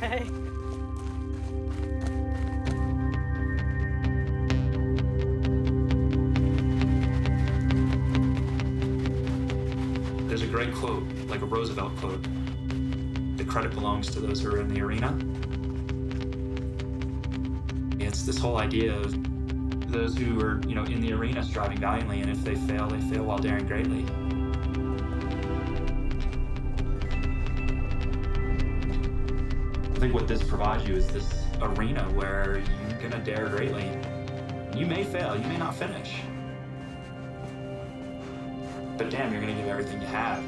Hey. There's a great quote, like a Roosevelt quote. The credit belongs to those who are in the arena. It's this whole idea of those who are, in the arena striving valiantly, and if they fail while daring greatly. I think what this provides you is this arena where you're gonna dare greatly. You may fail, you may not finish. But damn, you're gonna give everything you have.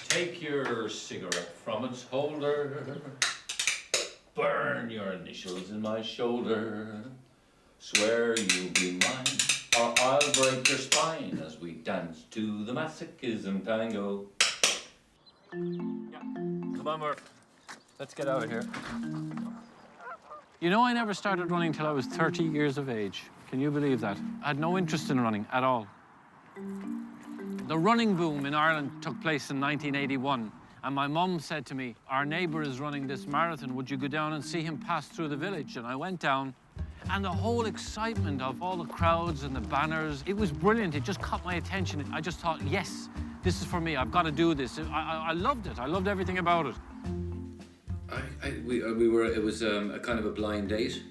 Take your cigarette from its holder. Burn your initials in my shoulder. Swear you'll be mine, or I'll break your spine as we dance to the masochism tango. Come on, Murph. Let's get out of here. You know, I never started running till I was 30 years of age. Can you believe that? I had no interest in running at all. The running boom in Ireland took place in 1981, and my mum said to me, our neighbour is running this marathon, would you go down and see him pass through the village? And I went down, and the whole excitement of all the crowds and the banners, it was brilliant. It just caught my attention. I just thought, yes, this is for me. I've got to do this. I loved it. I loved everything about it. It was a kind of a blind date.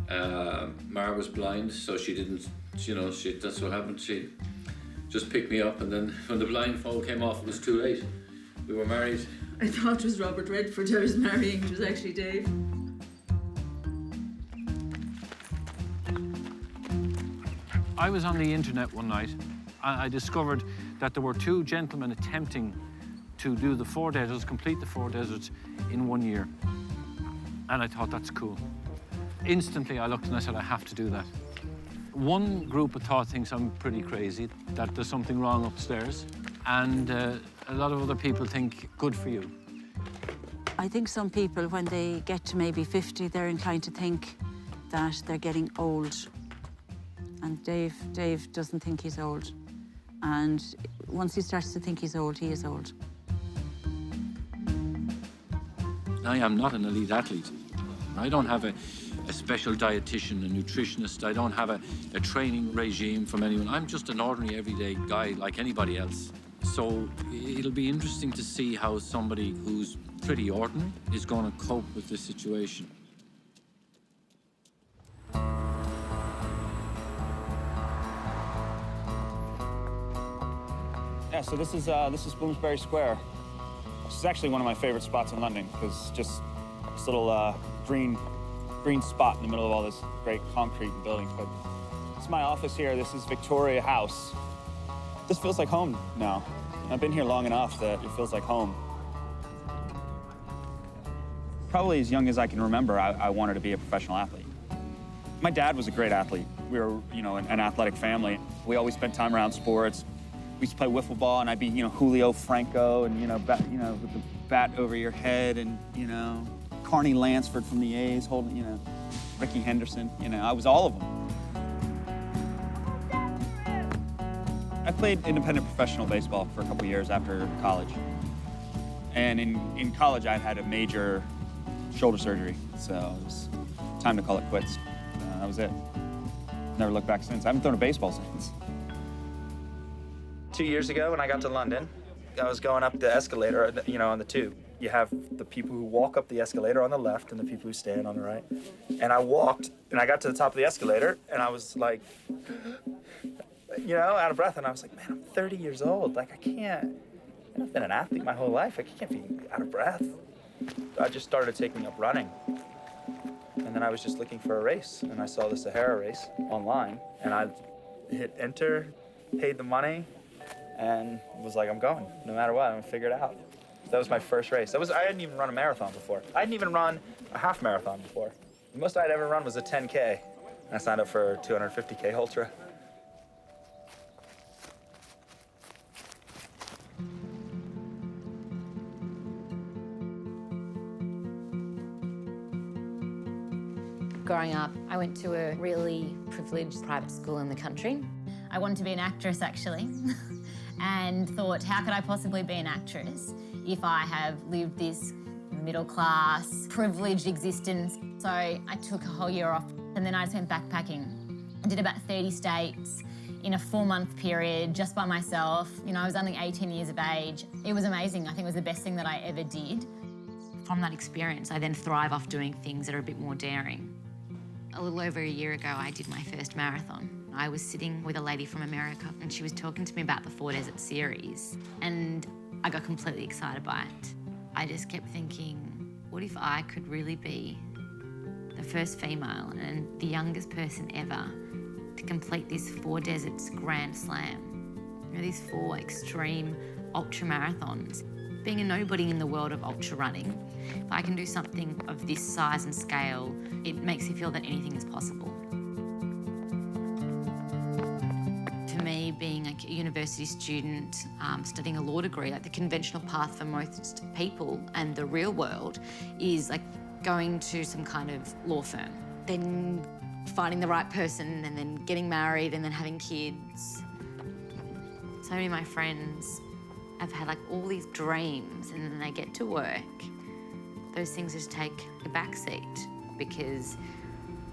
Mara was blind, so she didn't, that's what happened. She just picked me up, and then when the blindfold came off, it was too late. We were married. I thought it was Robert Redford I was marrying. It was actually Dave. I was on the internet one night. I discovered that there were two gentlemen attempting to do the 4 deserts, complete the 4 deserts in 1 year. And I thought, that's cool. Instantly, I looked and I said, I have to do that. One group of thought thinks I'm pretty crazy, that there's something wrong upstairs. And a lot of other people think, good for you. I think some people, when they get to maybe 50, they're inclined to think that they're getting old. And Dave doesn't think he's old. And once he starts to think he's old, he is old. I am not an elite athlete. I don't have a special dietitian, a nutritionist. I don't have a training regime from anyone. I'm just an ordinary, everyday guy like anybody else. So it'll be interesting to see how somebody who's pretty ordinary is going to cope with this situation. Yeah, so this is Bloomsbury Square. This is actually one of my favorite spots in London because just this little green spot in the middle of all this great concrete and buildings. But this is my office here. This is Victoria House. This feels like home now. I've been here long enough that it feels like home. Probably as young as I can remember, I wanted to be a professional athlete. My dad was a great athlete. We were, an athletic family. We always spent time around sports. We used to play wiffle ball, and I'd be, Julio Franco, and with the bat over your head, and Carney Lansford from the A's holding, Ricky Henderson. I was all of them. I played independent professional baseball for a couple years after college, and in college I had a major shoulder surgery, so it was time to call it quits. That was it. Never looked back since. I haven't thrown a baseball since. 2 years ago, when I got to London, I was going up the escalator, on the tube. You have the people who walk up the escalator on the left and the people who stand on the right. And I walked, and I got to the top of the escalator, and I was like, out of breath. And I was like, man, I'm 30 years old. Like, I've been an athlete my whole life. I can't be out of breath. I just started taking up running. And then I was just looking for a race, and I saw the Sahara Race online, and I hit enter, paid the money, and was like, I'm going. No matter what, I'm gonna figure it out. That was my first race. I hadn't even run a marathon before. I hadn't even run a half marathon before. The most I'd ever run was a 10K, and I signed up for a 250K ultra. Growing up, I went to a really privileged private school in the country. I wanted to be an actress, actually, and thought, how could I possibly be an actress if I have lived this middle-class, privileged existence? So I took a whole year off, and then I just went backpacking. I did about 30 states in a 4-month period just by myself. I was only 18 years of age. It was amazing. I think it was the best thing that I ever did. From that experience, I then thrive off doing things that are a bit more daring. A little over a year ago, I did my first marathon. I was sitting with a lady from America, and she was talking to me about the 4 Desert series, and I got completely excited by it. I just kept thinking, what if I could really be the first female and the youngest person ever to complete this 4 Deserts Grand Slam? These 4 extreme ultra marathons. Being a nobody in the world of ultra running, if I can do something of this size and scale, it makes me feel that anything is possible. For me, being a university student, studying a law degree, like the conventional path for most people and the real world is like going to some kind of law firm, then finding the right person and then getting married and then having kids. So many of my friends have had like all these dreams, and then they get to work. Those things just take a backseat because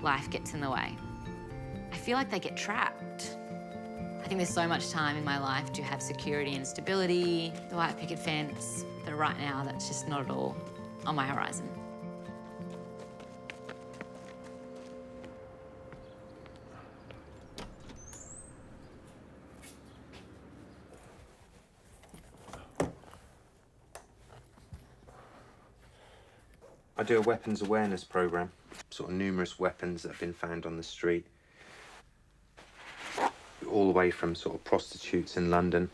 life gets in the way. I feel like they get trapped. I think there's so much time in my life to have security and stability, the white picket fence, but right now that's just not at all on my horizon. I do a weapons awareness program, sort of numerous weapons that have been found on the street, all the way from sort of prostitutes in London.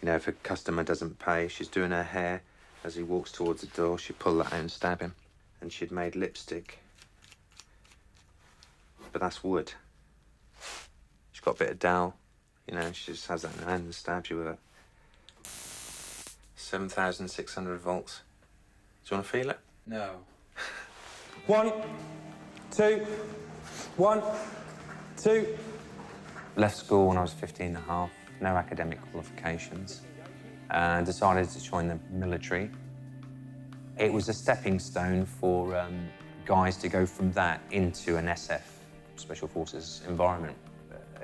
If a customer doesn't pay, she's doing her hair. As he walks towards the door, she'd pull that out and stab him. And she'd made lipstick, but that's wood. She's got a bit of dowel, she just has that in her hand and stabs you with it. 7,600 volts. Do you want to feel it? No. 1, 2, 1, 2. Left school when I was 15 and a half, no academic qualifications, and decided to join the military. It was a stepping stone for guys to go from that into an SF, Special Forces environment.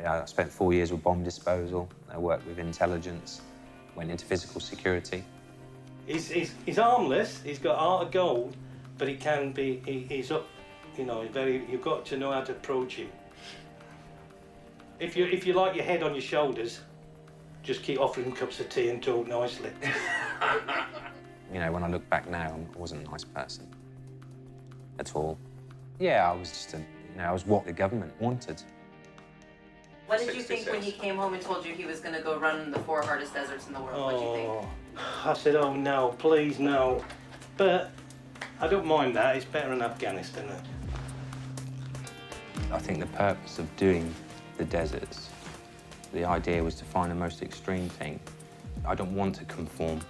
I spent 4 years with bomb disposal, I worked with intelligence, went into physical security. He's harmless, he's got heart of gold, but he can be, he's up, you've got to know how to approach him. If you like your head on your shoulders, just keep offering him cups of tea and talk nicely. When I look back now, I wasn't a nice person at all. Yeah, I was just I was what the government wanted. What did you think when he came home and told you he was going to go run the 4 hardest deserts in the world? What did you think? I said, oh no, please no. But I don't mind that. It's better in Afghanistan. I think the purpose of doing the deserts, the idea was to find the most extreme thing. I don't want to conform.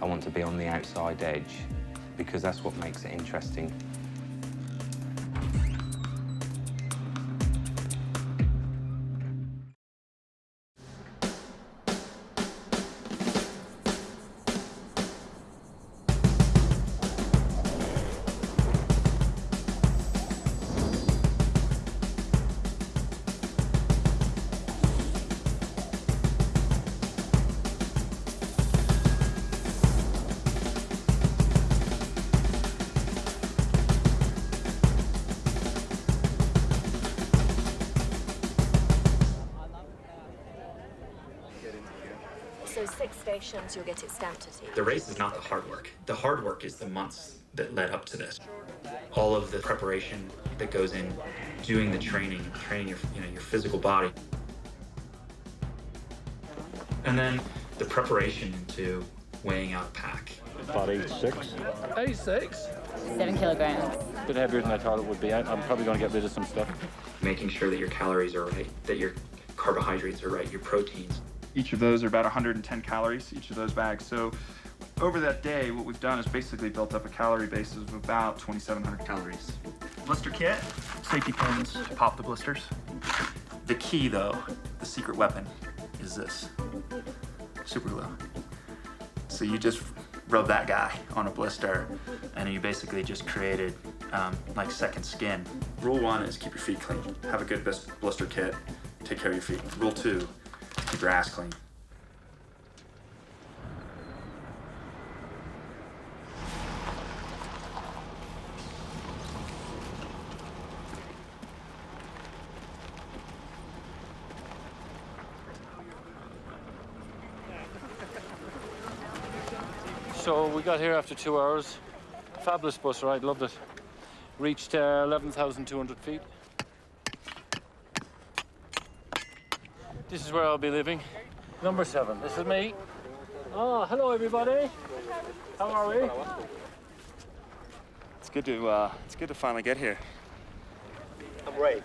I want to be on the outside edge because that's what makes it interesting. So 6 stations, you'll get it stamped at you. The race is not the hard work. The hard work is the months that led up to this. All of the preparation that goes in doing the training your physical body. And then the preparation into weighing out a pack. About 86. 86? 7 kilograms. A bit heavier than I thought it would be. I'm probably going to get rid of some stuff. Making sure that your calories are right, that your carbohydrates are right, your proteins. Each of those are about 110 calories, each of those bags. So over that day, what we've done is basically built up a calorie base of about 2,700 calories. Blister kit, safety pins to pop the blisters. The key though, the secret weapon, is this, super glue. So you just rub that guy on a blister and you basically just created like second skin. Rule 1 is keep your feet clean. Have a good blister kit, take care of your feet. Rule 2, keep your ass clean. So we got here after 2 hours. Fabulous bus ride, loved it. Reached 11,200 feet. This is where I'll be living. Number 7, this is me. Oh, hello everybody. How are we? It's good to finally get here. I'm Ray.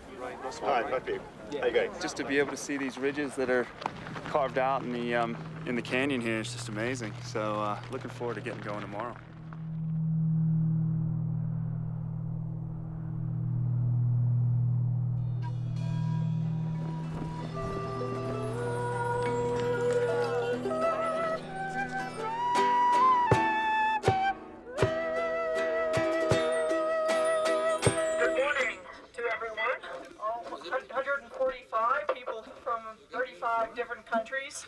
Hi, Pepe. How you going? Just to be able to see these ridges that are carved out in the canyon here is just amazing. So looking forward to getting going tomorrow. Good morning to everyone. All 145 people from 35 different countries.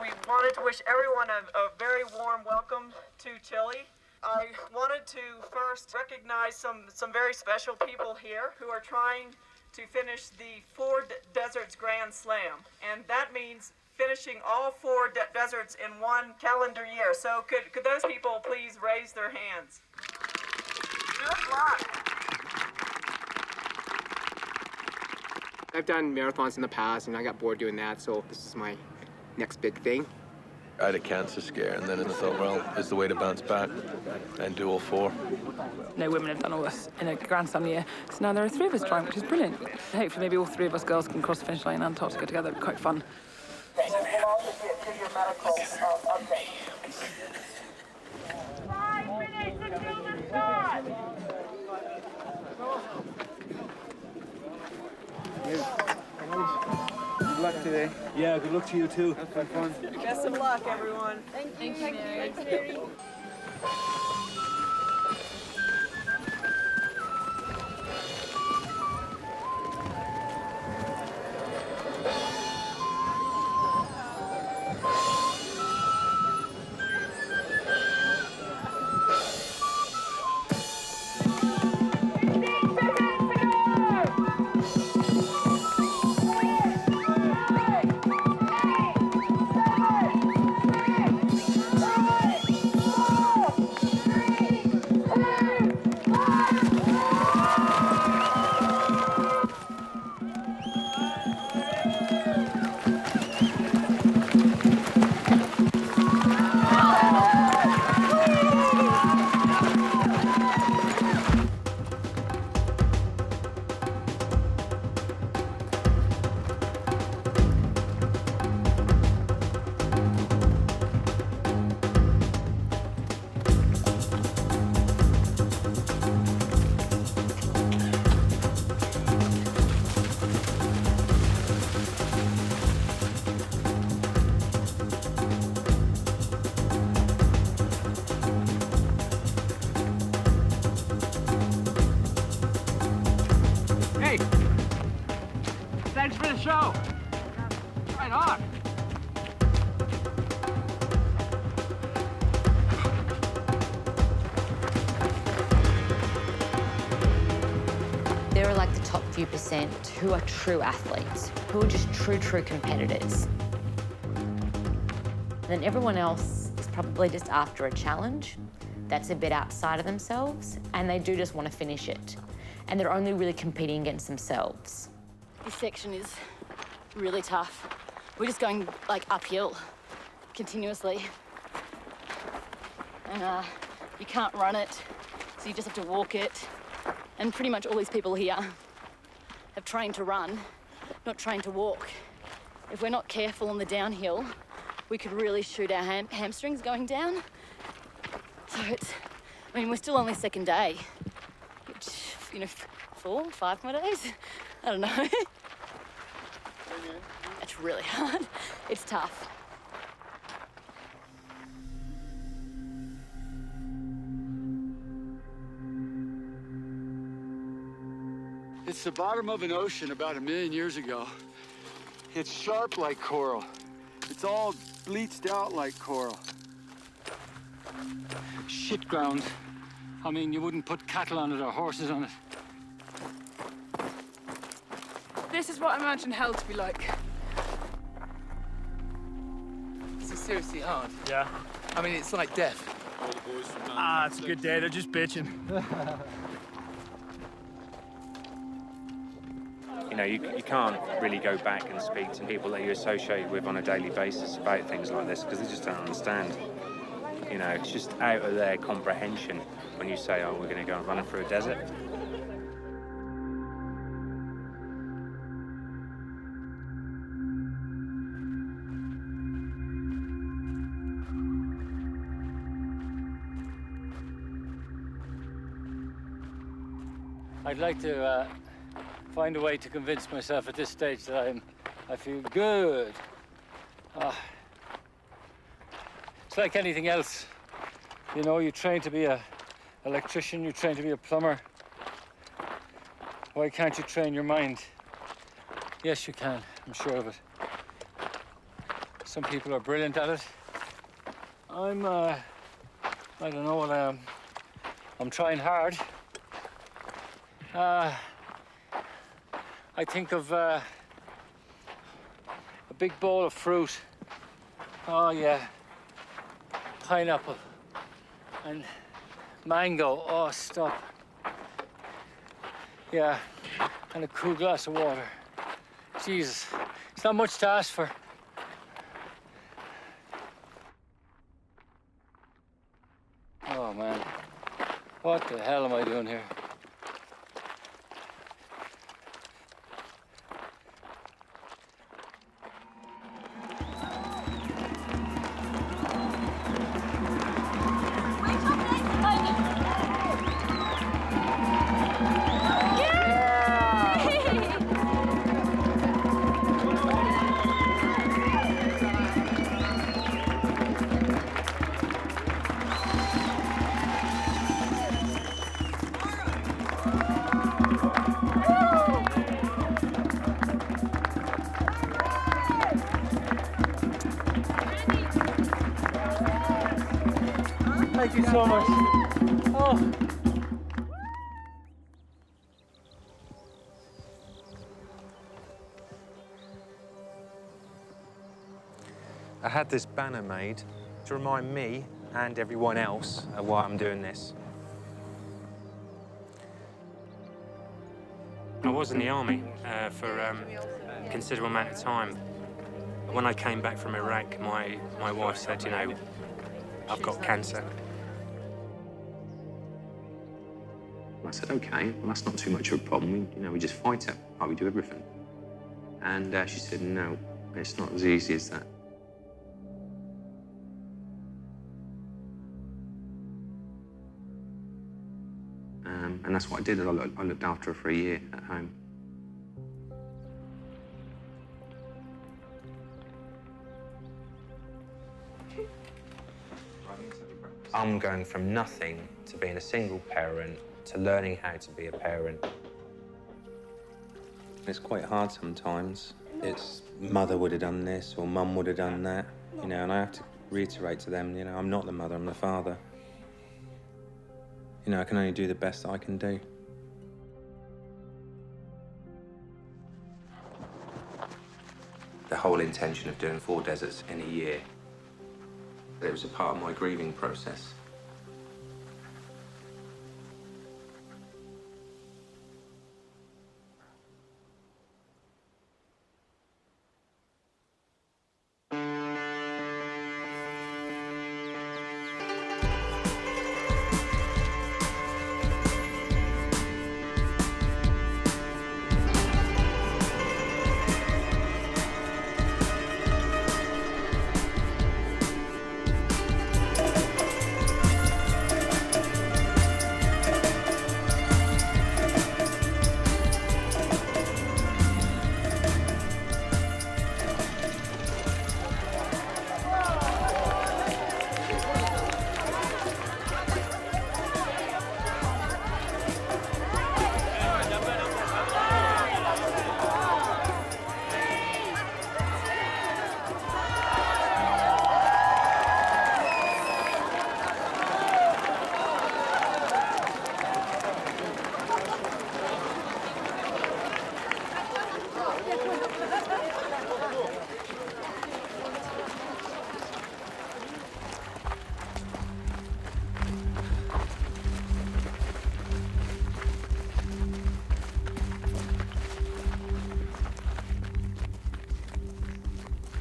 We wanted to wish everyone a very warm welcome to Chile. I wanted to first recognize some very special people here who are trying to finish the 4 Deserts Grand Slam. And that means finishing all 4 deserts in 1 calendar year. So could those people please raise their hands? Good luck. I've done marathons in the past, and I got bored doing that, so this is my next big thing. I had a cancer scare, and then I thought, well, is the way to bounce back and do all 4. No women have done all this in a Grand Slam year, so now there are 3 of us trying, which is brilliant. Hopefully maybe all 3 of us girls can cross the finish line in Antarctica together. It'd be quite fun. Good luck today. Yeah, good luck to you too. Have fun. Best of luck, everyone. Thank you, Mary. few percent who are true athletes, who are just true competitors. Then everyone else is probably just after a challenge that's a bit outside of themselves, and they do just want to finish it. And they're only really competing against themselves. This section is really tough. We're just going like uphill continuously. And you can't run it, so you just have to walk it. And pretty much all these people here have trained to run, not trained to walk. If we're not careful on the downhill, we could really shoot our hamstrings going down. So I mean, we're still only second day, which, you know, 4, 5 more days? I don't know. It's really hard. It's tough. It's the bottom of an ocean about 1 million years ago. It's sharp like coral. It's all bleached out like coral. Shit ground. I mean, you wouldn't put cattle on it or horses on it. This is what I imagine hell to be like. This is seriously hard. Yeah. I mean, it's like death. It's a good day. They're just bitching. You know, you can't really go back and speak to people that you associate with on a daily basis about things like this because they just don't understand. You know, it's just out of their comprehension when you say, oh, we're going to go and run through a desert. I'd like to find a way to convince myself at this stage that I feel good. It's like anything else. You know, you train to be an electrician, you train to be a plumber. Why can't you train your mind? Yes, you can, I'm sure of it. Some people are brilliant at it. I don't know what I am. I'm trying hard. I think of a big bowl of fruit. Oh, yeah. Pineapple and mango. Oh, stop. Yeah, and a cool glass of water. Jesus, it's not much to ask for. Oh, man. What the hell am I doing here? Thank you so much. Oh. I had this banner made to remind me and everyone else of why I'm doing this. I was in the army for a considerable amount of time. When I came back from Iraq, my wife said, you know, I've got cancer. I said, okay, well, that's not too much of a problem. We just fight it, like we do everything. And she said, no, it's not as easy as that. And that's what I did. I looked after her for a year at home. I'm going from nothing to being a single parent to learning how to be a parent. It's quite hard sometimes. It's mother would have done this or mum would have done that, and I have to reiterate to them, I'm not the mother, I'm the father. I can only do the best that I can do. whole intention of doing 4 deserts in a year. It was a part of my grieving process.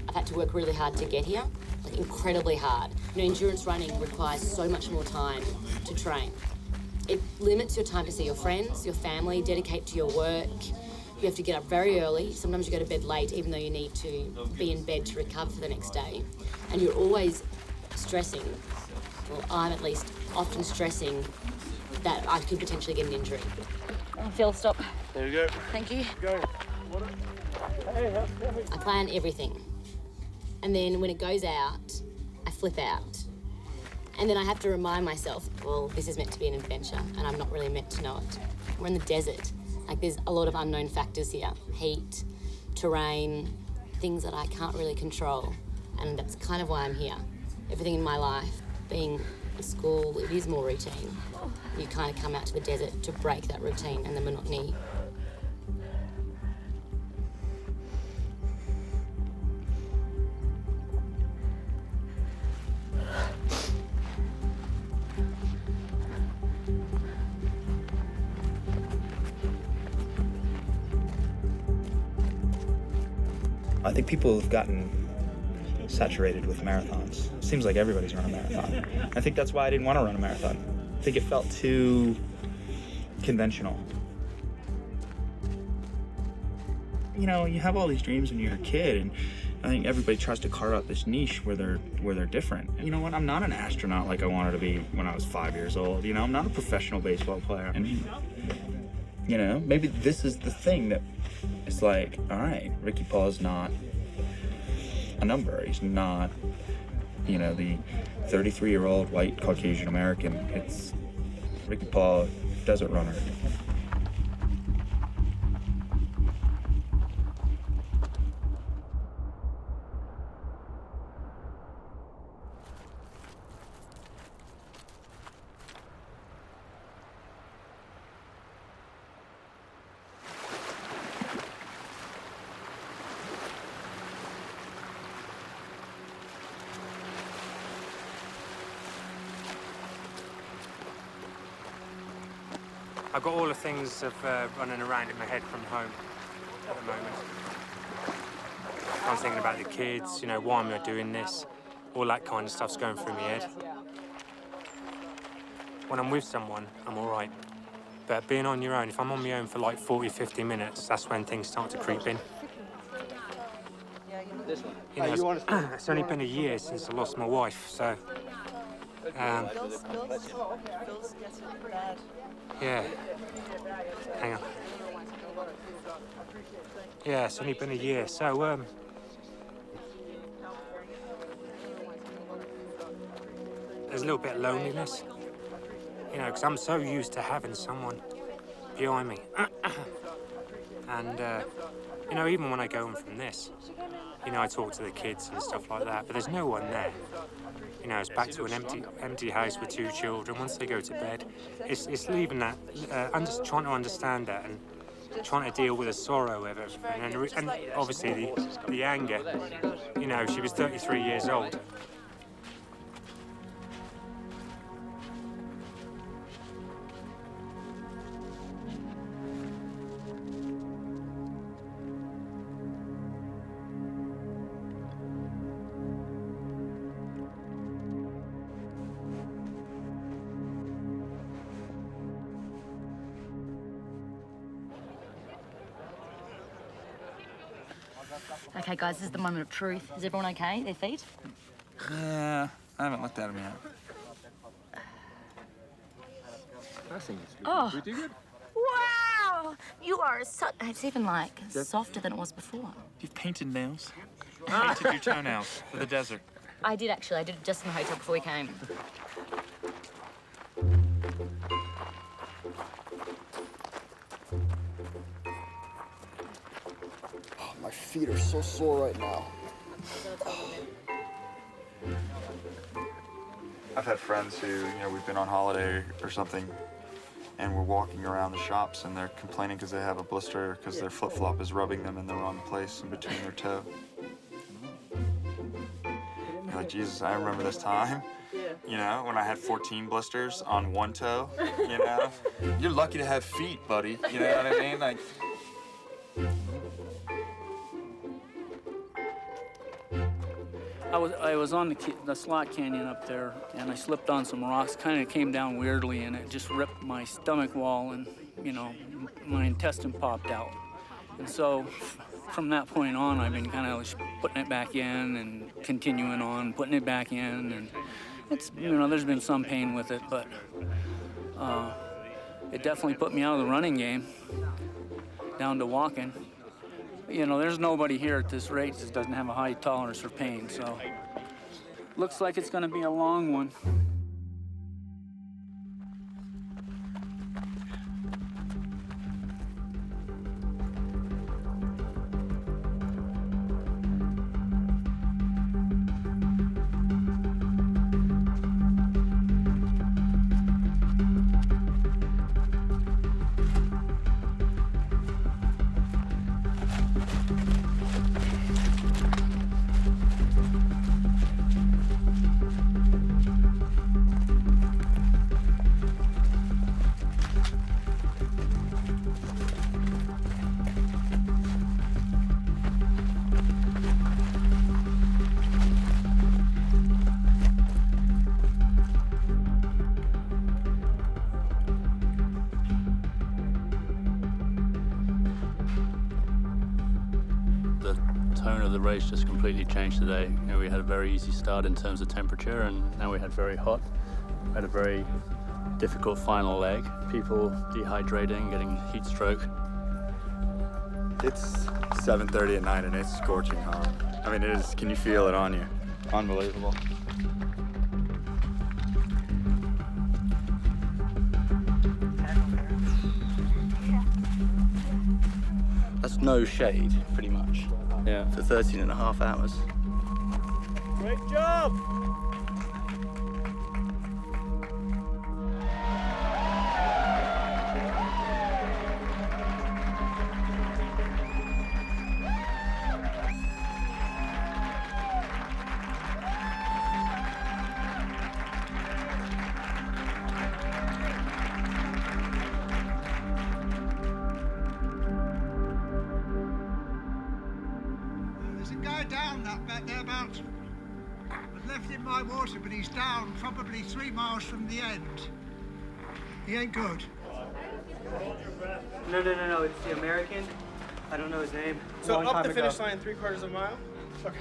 I've had to work really hard to get here, like incredibly hard. You know, endurance running requires so much more time to train. It limits your time to see your friends, your family, dedicate to your work. You have to get up very early. Sometimes you go to bed late, even though you need to be in bed to recover for the next day. And you're always stressing, well, I'm at least often stressing that I could potentially get an injury. Phil, stop. There you go. Thank you. Go. I plan everything. And then when it goes out, I flip out. And then I have to remind myself, well, this is meant to be an adventure and I'm not really meant to know it. We're in the desert. Like, there's a lot of unknown factors here. Heat, terrain, things that I can't really control. And that's kind of why I'm here. Everything in my life, being at school, it is more routine. You kind of come out to the desert to break that routine and the monotony. I think people have gotten saturated with marathons. It seems like everybody's run a marathon. I think that's why I didn't want to run a marathon. I think it felt too conventional. You know, you have all these dreams when you're a kid, and I think everybody tries to carve out this niche where they're different. You know what? I'm not an astronaut like I wanted to be when I was 5 years old. You know, I'm not a professional baseball player. And you know, maybe this is the thing that it's like, all right, Ricky Paul's not a number. He's not, you know, the 33-year-old white Caucasian American. It's Ricky Paul, desert runner. I've got all the things of running around in my head from home at the moment. I'm thinking about the kids, you know, why am I doing this? All that kind of stuff's going through my head. When I'm with someone, I'm all right. But being on your own, if I'm on my own for like 40, 50 minutes, that's when things start to creep in. You know, it's only been a year since I lost my wife, so... yeah. Hang on. Yeah, it's only been a year, so, there's a little bit of loneliness, you know, because I'm so used to having someone behind me. And, you know, even when I go home from this, you know, I talk to the kids and stuff like that, but there's no one there. You know, it's back to an empty house with 2 children. Once they go to bed, it's leaving that, trying to understand that and trying to deal with the sorrow of everything, and obviously the anger. You know, she was 33 years old. Okay, guys, this is the moment of truth. Is everyone okay? Their feet? Yeah, I haven't looked at him yet. I think it's Oh. pretty good. Wow! You are such... It's even, like, softer than it was before. You've painted nails? Painted your toenails for the desert. I did, actually. I did it just in the hotel before we came. My feet are so sore right now. I've had friends who, we've been on holiday or something, and we're walking around the shops and they're complaining because they have a blister because their flip-flop is rubbing them in the wrong place in between their toe. You're like, Jesus, I remember this time, when I had 14 blisters on one toe, You're lucky to have feet, buddy, you know what I mean? Like. I was on the slot canyon up there, and I slipped on some rocks, kind of came down weirdly, and it just ripped my stomach wall, and, my intestine popped out. And so from that point on, I've been kind of putting it back in and continuing on, putting it back in, and it's, there's been some pain with it, but it definitely put me out of the running game, down to walking. There's nobody here at this race that doesn't have a high tolerance for pain, so looks like it's going to be a long one. The race just completely changed today. We had a very easy start in terms of temperature, and now we had very hot. We had a very difficult final leg. People dehydrating, getting heat stroke. It's 7:30 at night and it's scorching hot. I mean, it is. Can you feel it on you? Unbelievable. That's no shade, pretty much. Yeah, for 13.5 hours. Great job! Down that back there mountain. I've left him my water, but he's down probably 3 miles from the end. He ain't good. No, it's the American. I don't know his name. So up the finish line, 3/4 of a mile? Okay.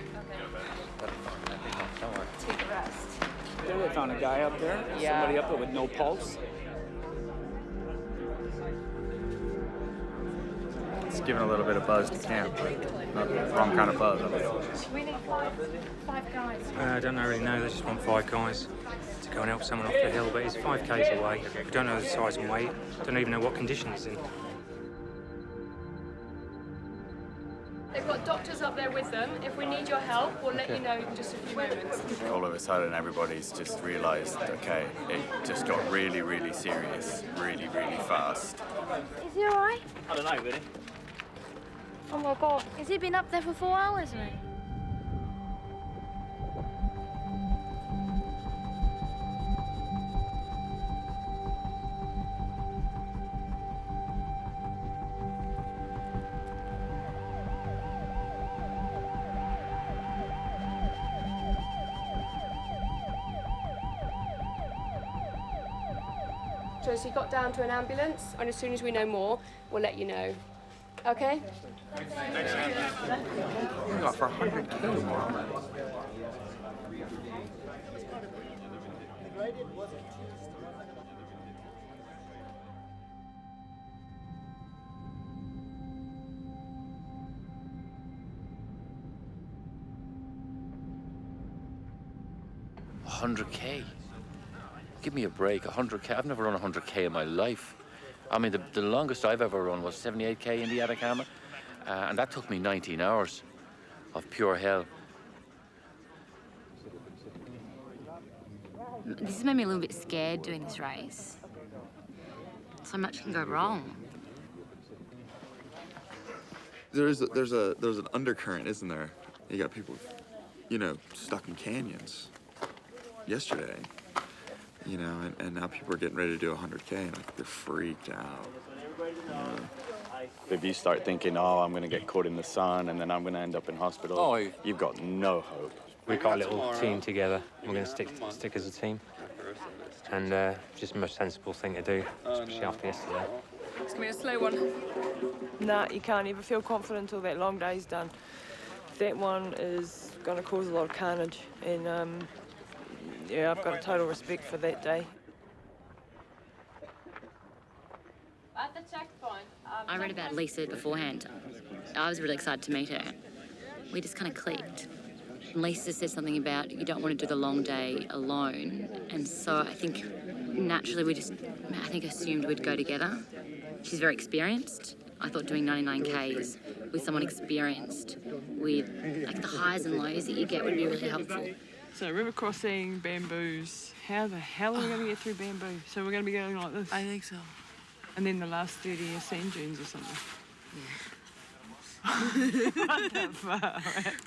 Take a rest. Yeah, they found a guy up there. Yeah. Somebody up there with no pulse. It's giving a little bit of buzz to camp, but not the wrong kind of buzz. We need five guys. I don't really know. They just want 5 guys to go and help someone off the hill, but it's 5 k's away. We don't know the size and weight. Don't even know what condition it's in. They've got doctors up there with them. If we need your help, we'll let you know in just a few moments. All of a sudden, everybody's just realised, okay, it just got really, really serious, really, really fast. Is he alright? I don't know, really. Oh my god, has he been up there for 4 hours, mate? So he got down to an ambulance, and as soon as we know more, we'll let you know. Okay? We got for 100K tomorrow. $100K. Give me a break. 100K. I've never run 100K in my life. I mean, the longest I've ever run was 78K in the Atacama, and that took me 19 hours of pure hell. This has made me a little bit scared doing this race. So much can go wrong. There's an undercurrent, isn't there? You got people, you know, stuck in canyons yesterday, you know, and now people are getting ready to do 100K, and like, they're freaked out. You know? If you start thinking, oh, I'm going to get caught in the sun and then I'm going to end up in hospital, you've got no hope. We've got a little team together. We're going to stick as a team. And just the most sensible thing to do, especially after yesterday. It's going to be a slow one. Nah, you can't even feel confident until that long day's done. That one is going to cause a lot of carnage. And, yeah, I've got a total respect for that day. At the checkpoint. I read about Lisa beforehand. I was really excited to meet her. We just kind of clicked. Lisa said something about you don't want to do the long day alone. And so I think naturally we assumed we'd go together. She's very experienced. I thought doing 99Ks with someone experienced, with like the highs and lows that you get would be really helpful. So river crossing, bamboos. How the hell are we going to get through bamboo? So we're going to be going like this? I think so. And then the last 30 are sand dunes or something. Yeah. Not that far.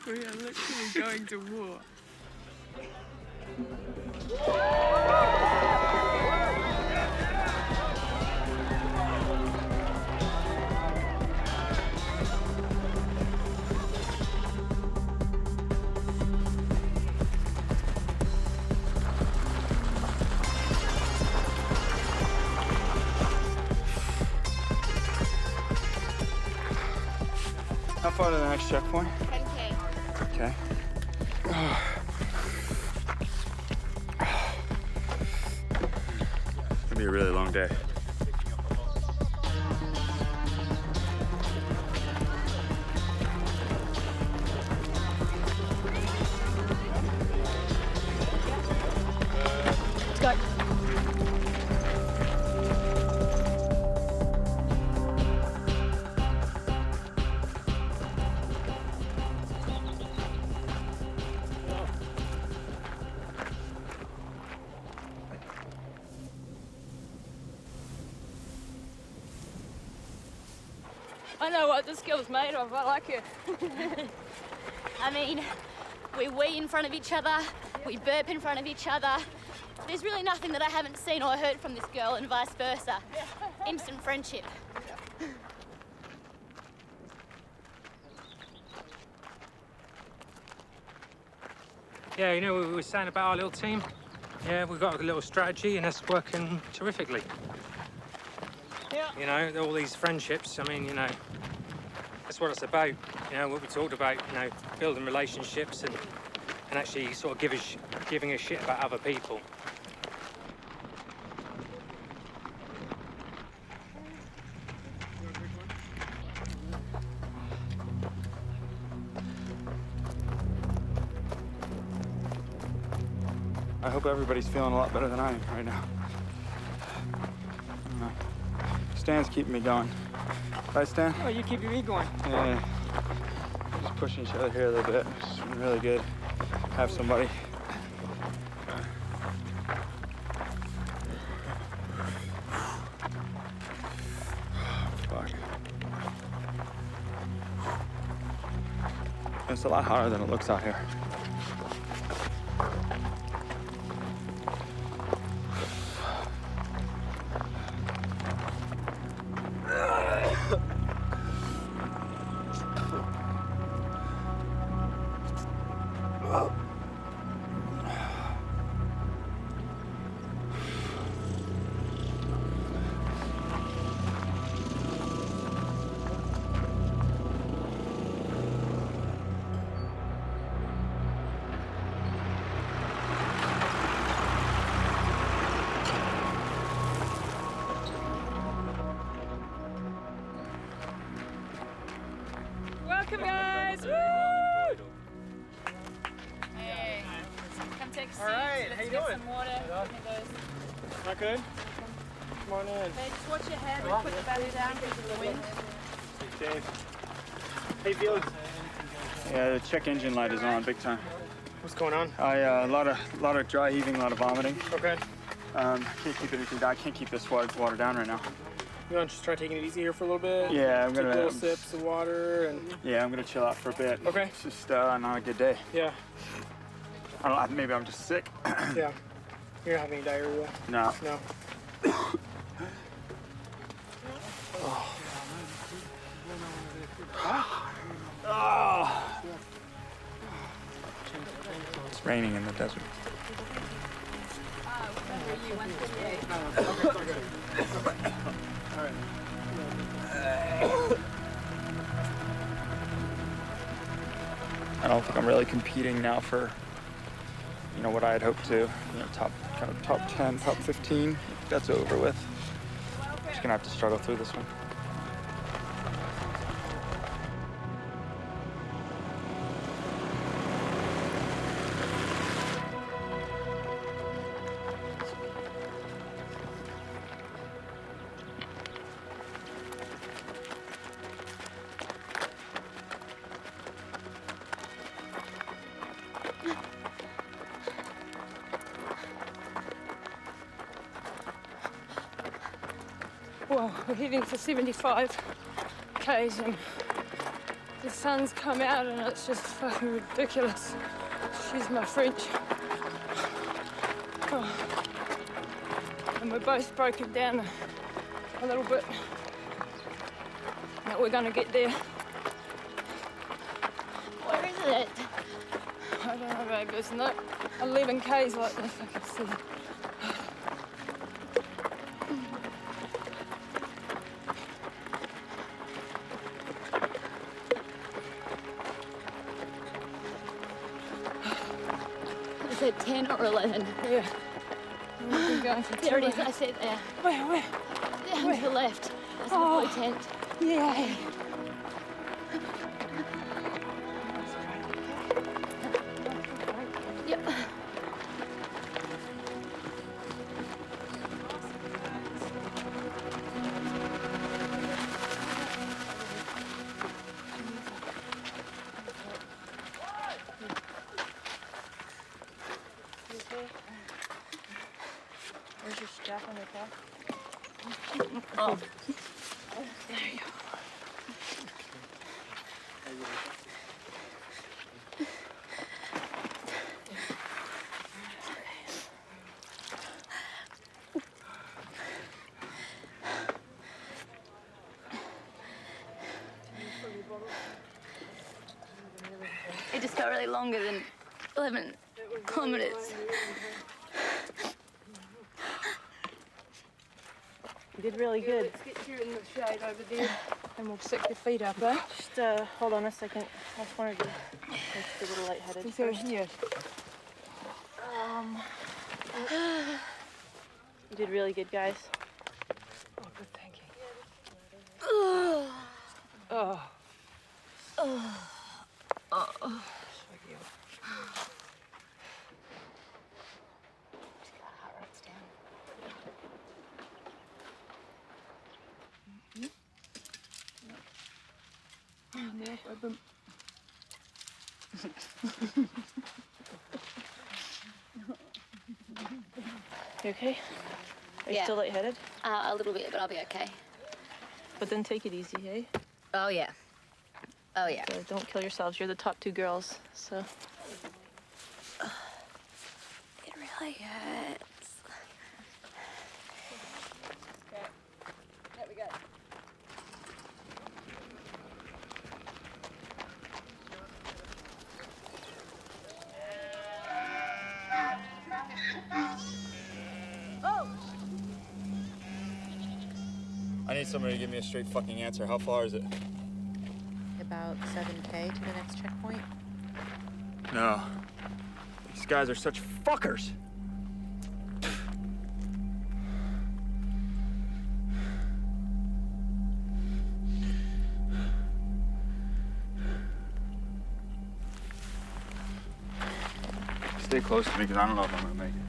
We are literally going to war. How far to the next checkpoint? 10K. Okay. It's gonna be a really long day. Let's go. I know what this girl's made of. I like her. I mean, we wee in front of each other, we burp in front of each other. There's really nothing that I haven't seen or heard from this girl and vice versa. Instant friendship. Yeah, you know, we were saying about our little team. Yeah, we've got a little strategy and it's working terrifically. Yeah. You know, all these friendships, I mean, you know, that's what it's about. You know, what we talked about, you know, building relationships and actually sort of giving a shit about other people. I hope everybody's feeling a lot better than I am right now. I don't know. Stan's keeping me going. Right, Stan? Oh, you're keeping me going. Yeah. Just pushing each other here a little bit. It's been really good. Have somebody. it's a lot hotter than it looks out here. Welcome, guys! Woo! Hey, come take a seat. All right, Let's how you get doing? some water. Give me those. Not good? Come on in. Hey, just watch your head. Put the belly down because of the wind. Dave. How you feeling? Yeah, the check engine light is on big time. What's going on? A lot of dry heaving, a lot of vomiting. Okay. Can't keep anything down. I can't keep this water down right now. You want to just try taking it easy here for a little bit? Yeah, I'm gonna take little sips of water and. Yeah, I'm gonna chill out for a bit. Okay. It's just not a good day. Yeah. I don't know. Maybe I'm just sick. Yeah. You don't have any diarrhea? No. No. It's raining in the desert. I don't think I'm really competing now for, what I had hoped to, top 10, top 15. That's over with. Just gonna have to struggle through this one. Well, we're heading for 75 k's and the sun's come out and it's just fucking ridiculous. Excuse my French. Oh. And we're both broken down a little bit. But we're gonna get there. Where is it? I don't know, babe. There's no 11 k's like this, I can see. Is it 10 or 11? Yeah. We've been going for There it is, I see it there. Where? Down to the left. That's the blue tent. Yeah. Yep. Where's your strap on your car? Oh. There you go. It just felt really longer than 11 kilometers. You did really good. Let's get you in the shade over there and we'll stick your feet up, eh? Just hold on a second. I just wanted to make you a little lightheaded. So here. You did really good, guys. Oh, good, thank you. Oh. Oh. Oh. Oh. You okay? Are you Yeah. still lightheaded? A little bit, but I'll be okay. But then take it easy, hey? Oh, yeah. Oh, yeah. So don't kill yourselves. You're the top 2 girls, so. It really hurts. Okay. There we go. I need somebody to give me a straight fucking answer. How far is it? About 7K to the next checkpoint. No. These guys are such fuckers. Stay close to me, because I don't know if I'm gonna make it.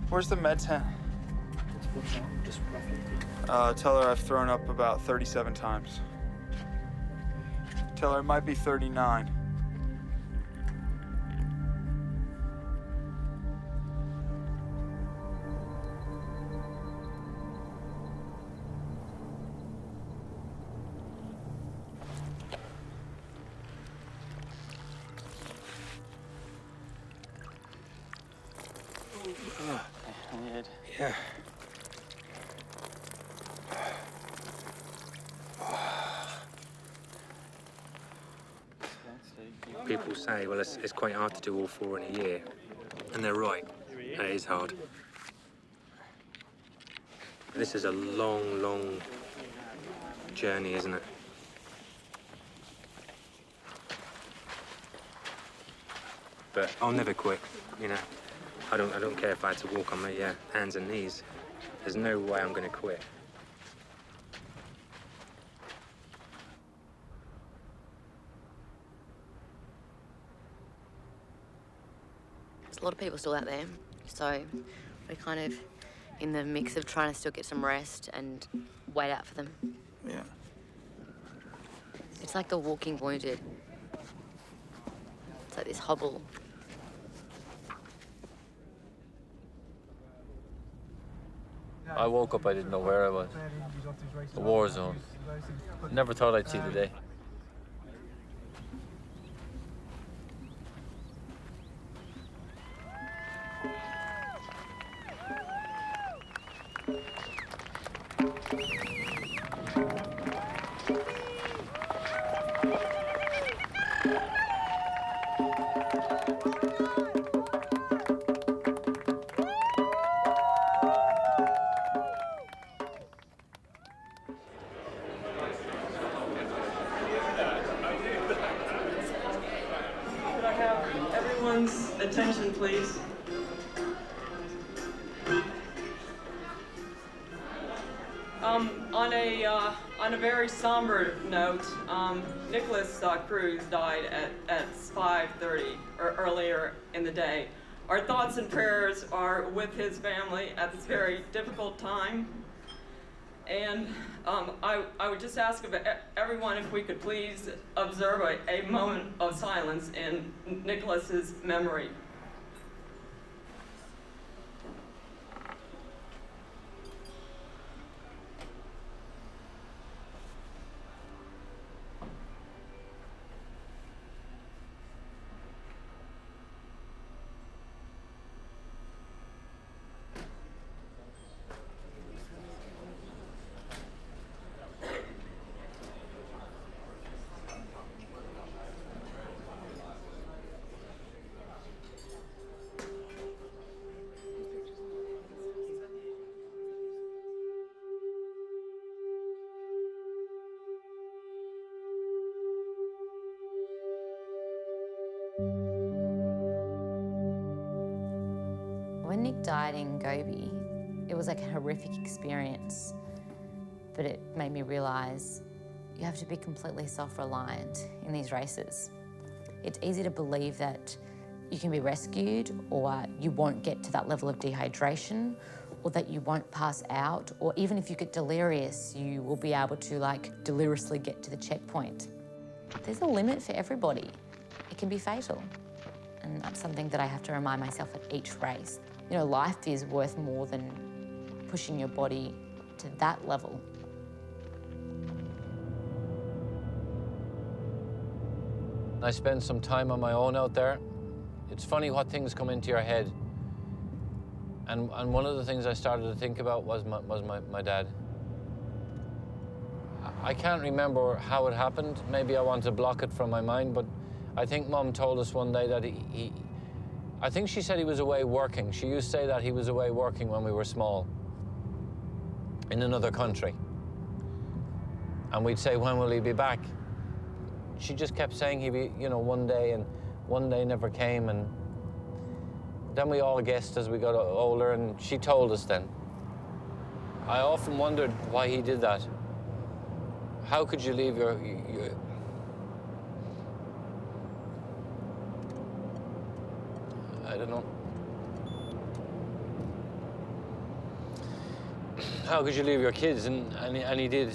Where's the med tent? Tell her I've thrown up about 37 times. Tell her it might be 39. Yeah. People say, well, it's quite hard to do all 4 in a year. And they're right. It is hard. This is a long, long journey, isn't it? But I'll never quit, you know. I don't care if I had to walk on my hands and knees. There's no way I'm going to quit. There's a lot of people still out there, so we're kind of in the mix of trying to still get some rest and wait out for them. Yeah. It's like the walking wounded. It's like this hobble. I woke up, I didn't know where I was. A war zone. Never thought I'd see the day. Attention, please. On On a very somber note, Nicholas Cruz died at 5:30 or earlier in the day. Our thoughts and prayers are with his family at this very difficult time. And I would just ask of everyone if we could please observe a moment of silence in Nicholas's memory. When Nick died in Gobi, it was like a horrific experience, but it made me realise you have to be completely self-reliant in these races. It's easy to believe that you can be rescued, or you won't get to that level of dehydration, or that you won't pass out, or even if you get delirious, you will be able to deliriously get to the checkpoint. There's a limit for everybody. It can be fatal. And that's something that I have to remind myself at each race. You know, life is worth more than pushing your body to that level. I spent some time on my own out there. It's funny what things come into your head. And one of the things I started to think about was my dad. I can't remember how it happened. Maybe I want to block it from my mind, but I think Mum told us one day that I think she said he was away working. She used to say that he was away working when we were small in another country. And we'd say, when will he be back? She just kept saying he'd be, you know, one day, and one day never came. And then we all guessed as we got older, and she told us then. I often wondered why he did that. How could you leave your I don't know. How could you leave your kids? And he did.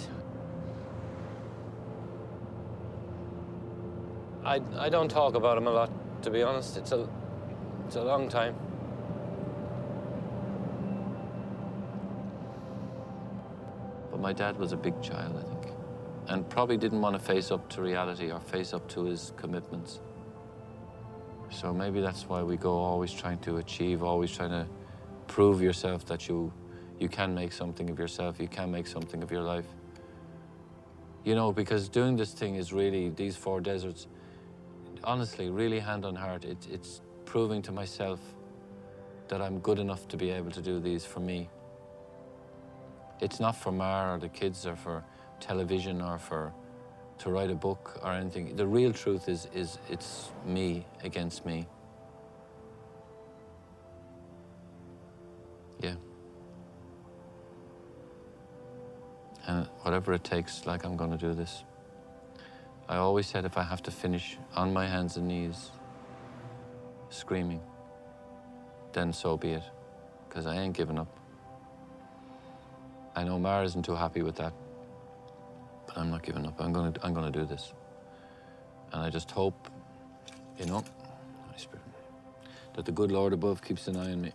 I don't talk about him a lot, to be honest. It's a long time. But my dad was a big child, I think, and probably didn't want to face up to reality or face up to his commitments. So maybe that's why we go always trying to achieve, always trying to prove yourself that you can make something of yourself, you can make something of your life. You know, because doing this thing is really, these 4 deserts, honestly, really hand on heart, it's proving to myself that I'm good enough to be able to do these for me. It's not for Mar or the kids or for television or to write a book or anything. The real truth is it's me against me. Yeah. And whatever it takes, like, I'm gonna do this. I always said if I have to finish on my hands and knees, screaming, then so be it, because I ain't giving up. I know Mar isn't too happy with that, but I'm not giving up. I'm gonna do this. And I just hope, you know, Holy Spirit, that the good Lord above keeps an eye on me.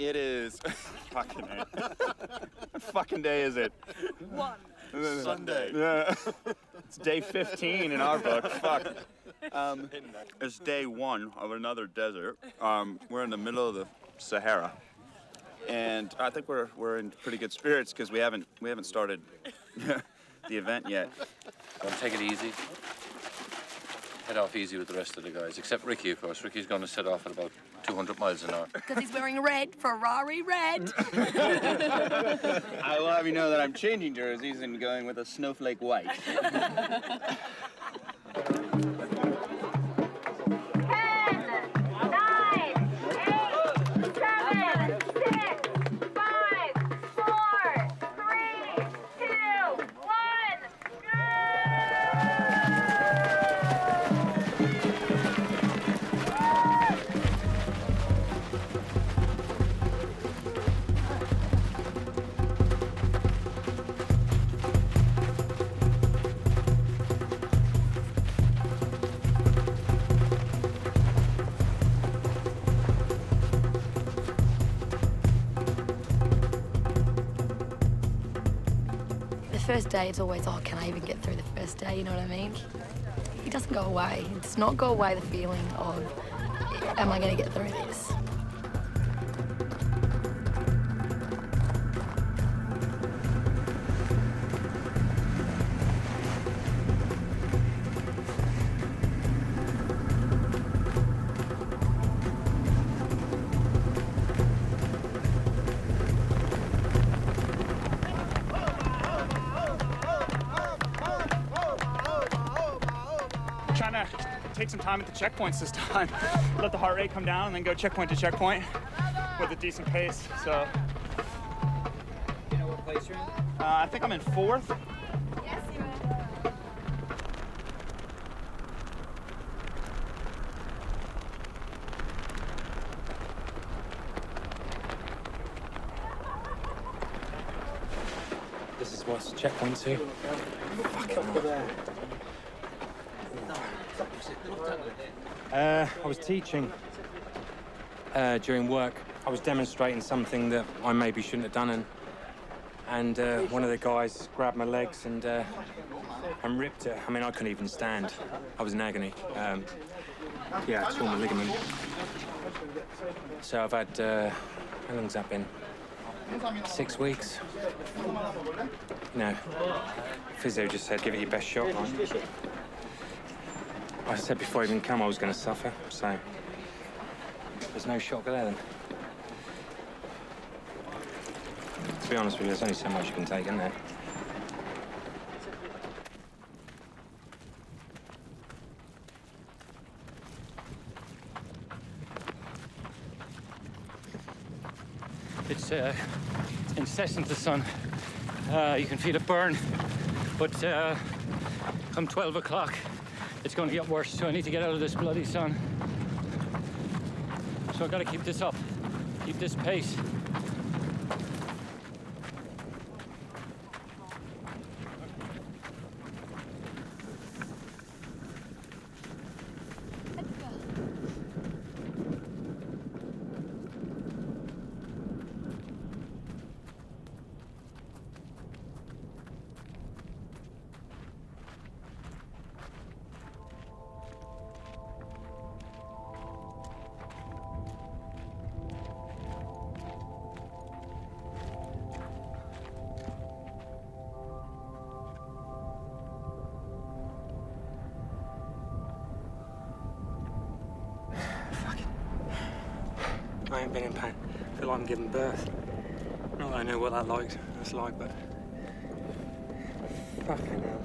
It is fucking what fucking day is it? Sunday. Yeah. It's day 15 in our book. Fuck. It's day 1 of another desert. We're in the middle of the Sahara. And I think we're in pretty good spirits because we haven't started the event yet. Don't take it easy. Head off easy with the rest of the guys, except Ricky, of course. Ricky's going to set off at about 200 miles an hour. Because he's wearing red, Ferrari red. I will have you know that I'm changing jerseys and going with a snowflake white. The first day, it's always, oh, can I even get through the first day, you know what I mean? It doesn't go away. It does not go away, the feeling of, am I going to get through this? Trying to take some time at the checkpoints this time. Let the heart rate come down and then go checkpoint to checkpoint with a decent pace. So. Do you know what place you're in? I think I'm in 4th. Yes, you're in. This is what's checkpoint to. I was teaching during work. I was demonstrating something that I maybe shouldn't have done, and one of the guys grabbed my legs and ripped it. I mean, I couldn't even stand. I was in agony. Yeah, I tore my ligament. So I've had, how long's that been? 6 weeks. You know, physio just said, give it your best shot, right? I said before I even come I was going to suffer, so there's no shock there then. To be honest with you, there's only so much you can take, isn't there? It's incessant, the sun. You can feel it burn, but come 12 o'clock, it's going to get worse, so I need to get out of this bloody sun. So I've got to keep this up, keep this pace. I ain't been in pain. I feel like I'm giving birth. Not that I know what that's like, but fucking hell.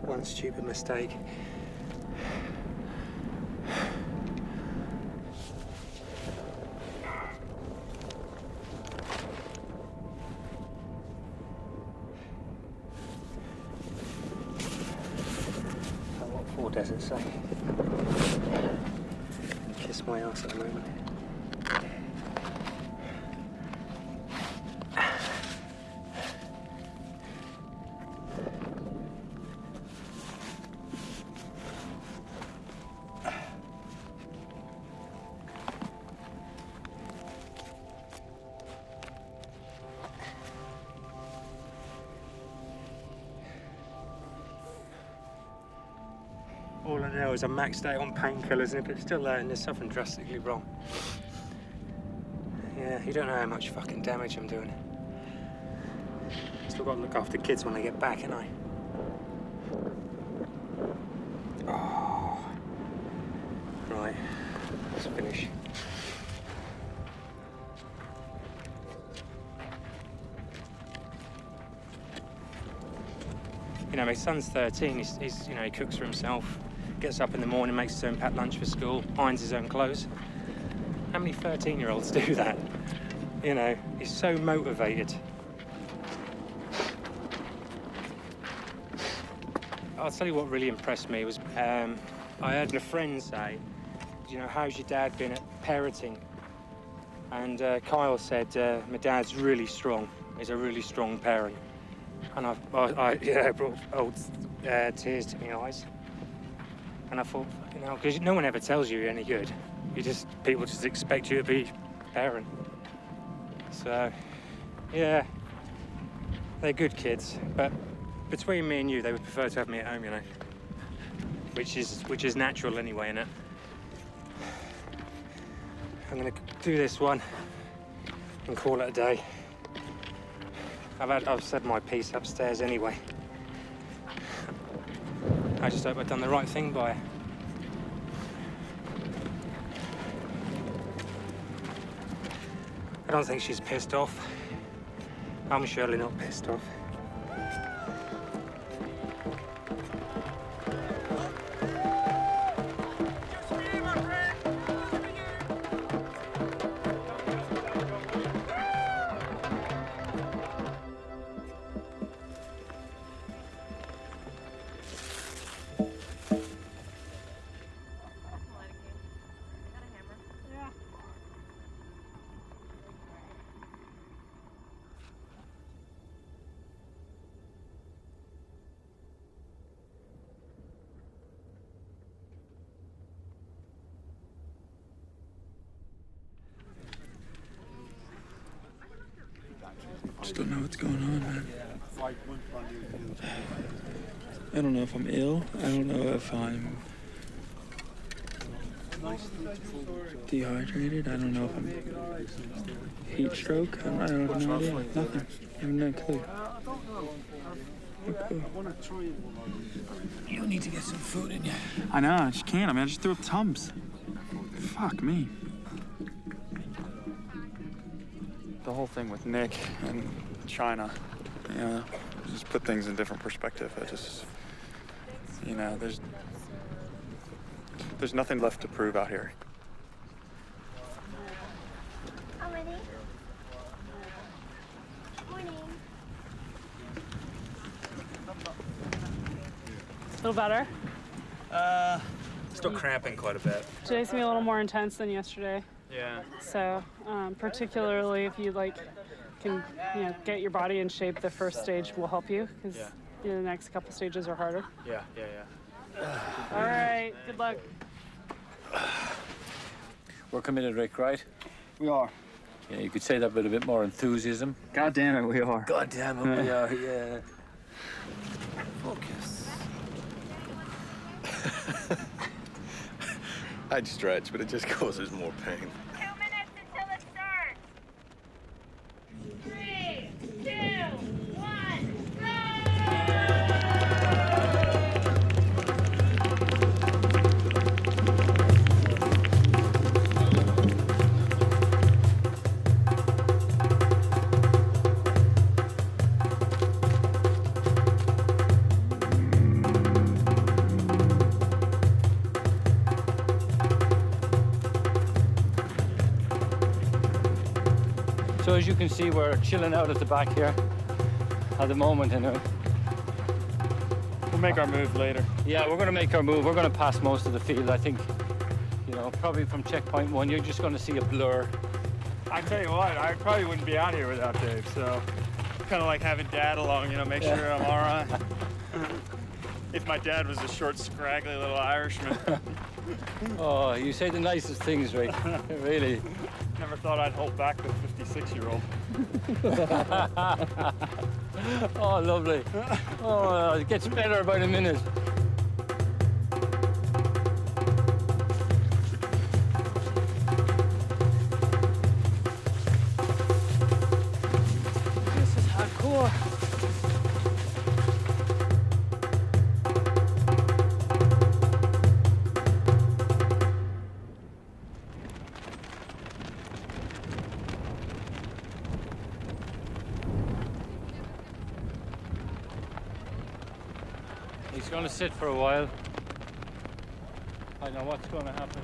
One stupid mistake. What for does it say? Kiss my ass at the moment. All I know is I maxed out on painkillers, and if it's still there, and there's something drastically wrong. You don't know how much fucking damage I'm doing. Still got to look after kids when I get back, ain't I? Oh. Right, let's finish. You know, my son's 13. He's you know, he cooks for himself, gets up in the morning, makes his own packed lunch for school, irons his own clothes. How many 13-year-olds do that? You know, he's so motivated. I'll tell you what really impressed me was I had a friend say, you know, how's your dad been at parenting? And Kyle said, my dad's really strong. He's a really strong parent. And I yeah, brought old tears to my eyes. And I thought, fucking hell, because no one ever tells you you're any good. People just expect you to be a parent. So, yeah, they're good kids, but between me and you, they would prefer to have me at home, you know, which is natural anyway, innit? I'm gonna do this one and call it a day. I've said my piece upstairs anyway. I just hope I've done the right thing by her. I don't think she's pissed off. I'm surely not pissed off. Just don't know what's going on, man. I don't know if I'm ill. I don't know if I'm dehydrated. I don't know if I'm heat stroke. I have no idea. Nothing. I have no clue. No clue. You need to get some food in you. I know, I just can't. I mean, I just threw up Tums. Fuck me. The whole thing with Nick and China, you know, just put things in different perspective. I just, you know, there's nothing left to prove out here. A little better? Still cramping quite a bit. Today's gonna be a little more intense than yesterday. Yeah. So, particularly if you can get your body in shape, the first stage will help you because the next couple stages are harder. Yeah. All right, good luck. We're committed, Rick, right? We are. Yeah, you could say that with a bit more enthusiasm. God damn it, we are. God damn it, we are, yeah. Focus. I'd stretch, but it just causes more pain. 2 minutes until it starts. 3, 2, 1, go! So as you can see, we're chilling out at the back here at the moment, anyway. We'll make our move later. Yeah, we're going to make our move. We're going to pass most of the field. I think, you know, probably from checkpoint 1, you're just going to see a blur. I tell you what, I probably wouldn't be out here without Dave, so kind of like having Dad along, you know, make sure I'm all right. If my dad was a short, scraggly little Irishman. Oh, you say the nicest things, Rick. Really. Never thought I'd hold back the 56-year-old. Oh, lovely. Oh, it gets better by the minute. He's going to sit for a while. I know what's going to happen.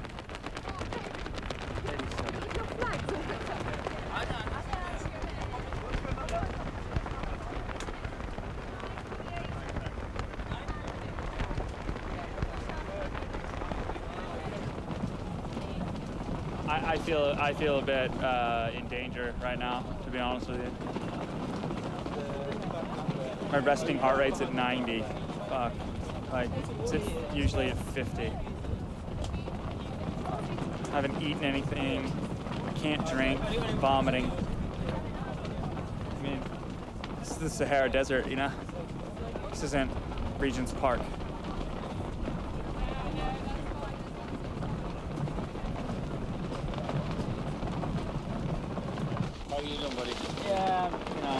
I feel a bit in danger right now, to be honest with you. My resting heart rate's at 90. Fuck. Like, it's usually at 50. I haven't eaten anything. I can't drink. Vomiting. I mean, this is the Sahara Desert, you know? This isn't Regent's Park. How are you doing, buddy? Yeah, you know.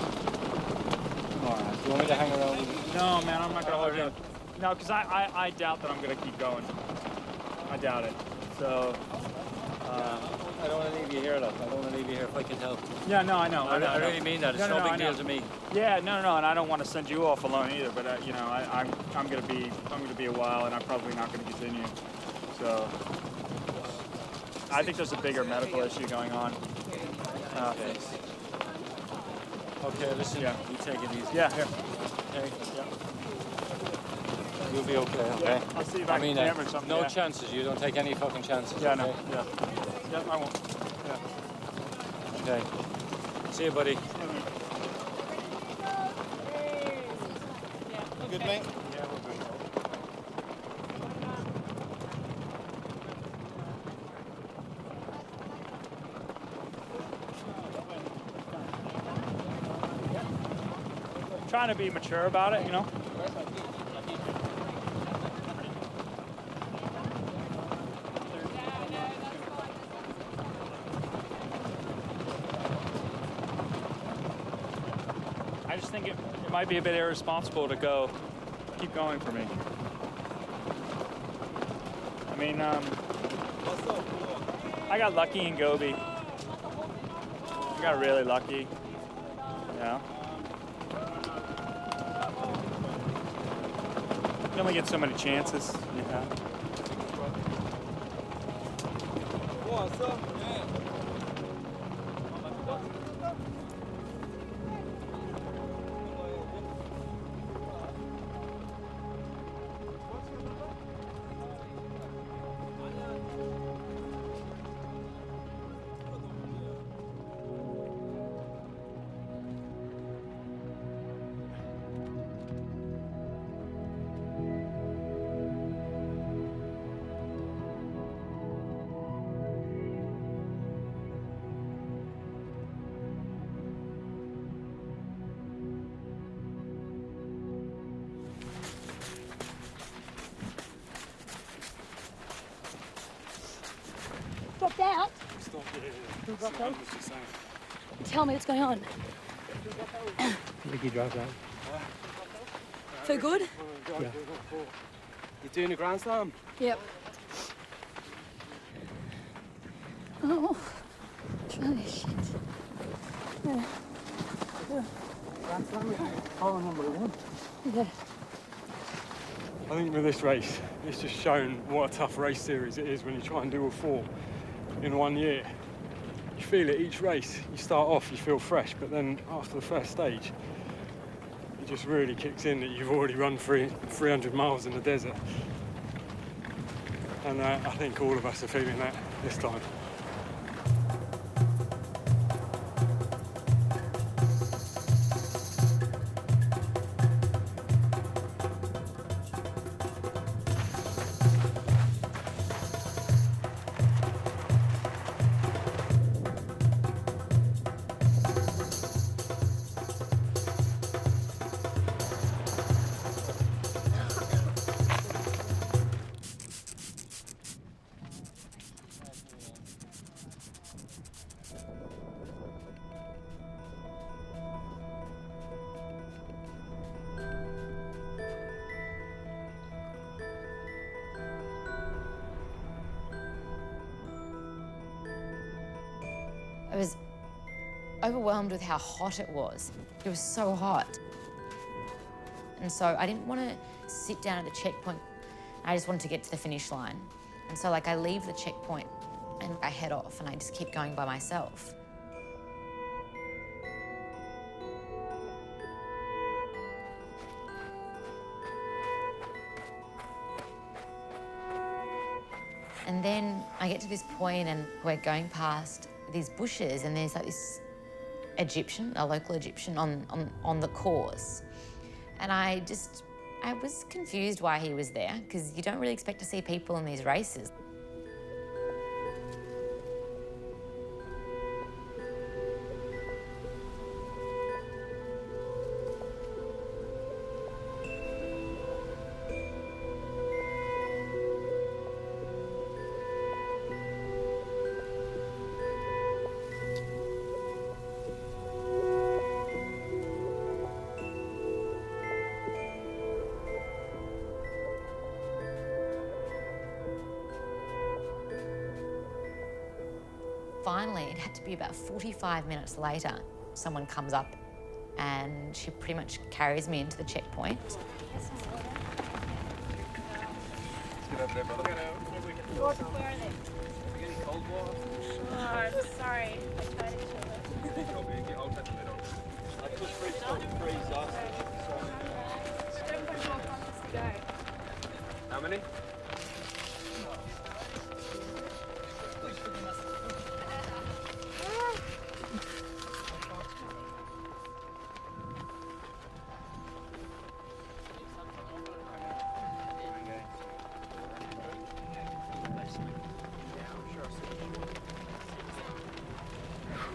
All right. You want me to hang around with you? No, man, I'm not gonna hold you. No, because I doubt that I'm gonna keep going. I doubt it. So. I don't want to leave you here, look. I don't want to leave you here if I can help. Yeah, no, I know. I really mean that. It's no big deal to me. Yeah, no, and I don't want to send you off alone either. But you know, I'm gonna be a while, and I'm probably not gonna continue. So. I think there's a bigger medical issue going on. Okay, listen. Yeah. You take it easy. Yeah, here. Okay. Yeah. You'll be okay, okay? Yeah, I'll see you back in camp or something. No chances. You don't take any fucking chances. Yeah, okay? no. Yeah. Yeah, I won't. Yeah. Okay. See you, buddy. Good, mate? Yeah, we're good. Trying to be mature about it, you know? I just think it might be a bit irresponsible to keep going for me. I mean, I got lucky in Gobi. I got really lucky, you know? You only get so many chances, you know? What's up, man? Dropped out. Who dropped out? Tell me what's going on. Nicky dropped out. For good? Yeah. You doing a Grand Slam? Yep. Oh, holy shit. Yeah. Grand Slam, hole number 1. Yeah. I think with this race, it's just shown what a tough race series it is when you try and do all 4 in 1 year. You feel it each race. You start off, you feel fresh, but then after the first stage, it just really kicks in that you've already run 300 miles in the desert. And I think all of us are feeling that this time. I was overwhelmed with how hot it was. It was so hot. And so I didn't want to sit down at the checkpoint. I just wanted to get to the finish line. And so like I leave the checkpoint and I head off and I just keep going by myself. And then I get to this point and we're going past these bushes and there's like this Egyptian, a local Egyptian on the course. And I was confused why he was there because you don't really expect to see people in these races. Finally, it had to be about 45 minutes later, someone comes up and she pretty much carries me into the checkpoint. Let's get over there, brother. Where are they? We getting cold water? Oh, I'm sorry. I tried to chill I push freeze off. Don't put more compass to go. How many?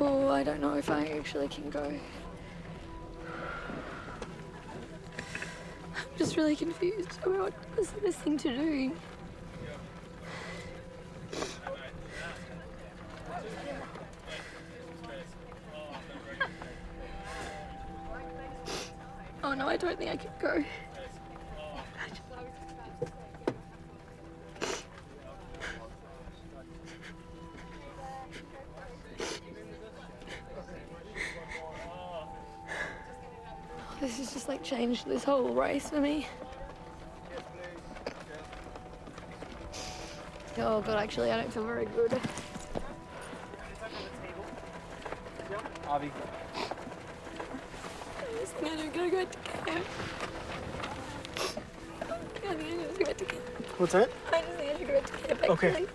Oh, I don't know if I actually can go. I'm just really confused about what's the best thing to do. Oh no, I don't think I can go. This has just like changed this whole race for me. Oh god, actually I don't feel very good. Avi. I just think I'm gonna go to camp. I think I'm gonna go to camp. What's that? I just think I should go to camp actually. Okay.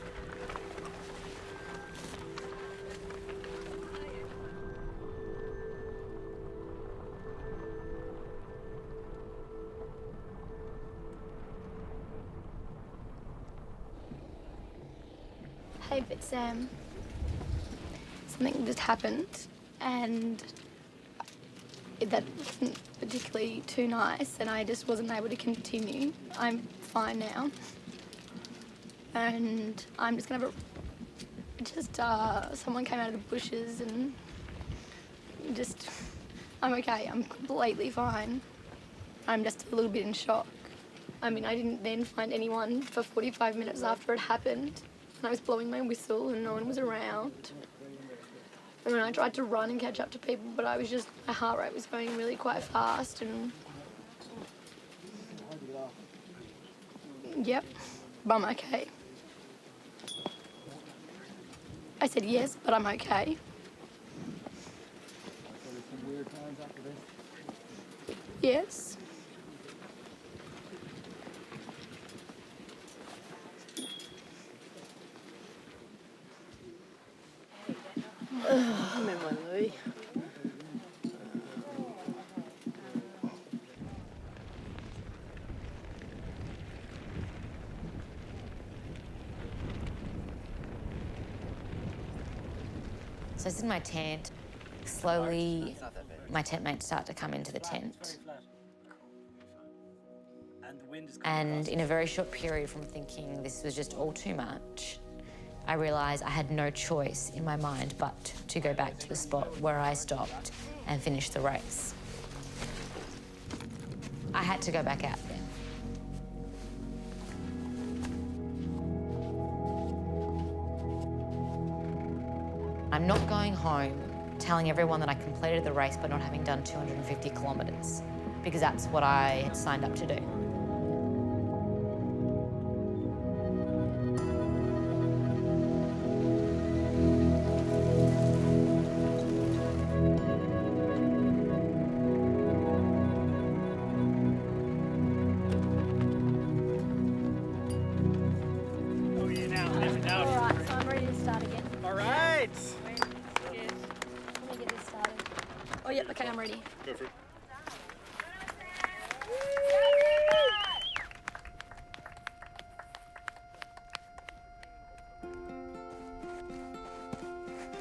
Hey, but Sam, something just happened and that wasn't particularly too nice and I just wasn't able to continue. I'm fine now and I'm just gonna have someone came out of the bushes and I'm okay, I'm completely fine. I'm just a little bit in shock. I mean, I didn't then find anyone for 45 minutes after it happened. I was blowing my whistle and no one was around. And then I tried to run and catch up to people, but my heart rate was going really quite fast and... Yep, but I'm okay. I said yes, but I'm okay. Yes. I'm in my Louis. So I was in my tent. Slowly, my tent mates start to come into the tent. And in a very short period from thinking this was just all too much, I realised I had no choice in my mind but to go back to the spot where I stopped and finish the race. I had to go back out there. I'm not going home telling everyone that I completed the race but not having done 250 kilometres. because that's what I had signed up to do. Alright, so I'm ready to start again. Alright. Let me get this started. Oh, yep, okay, I'm ready. Go for it.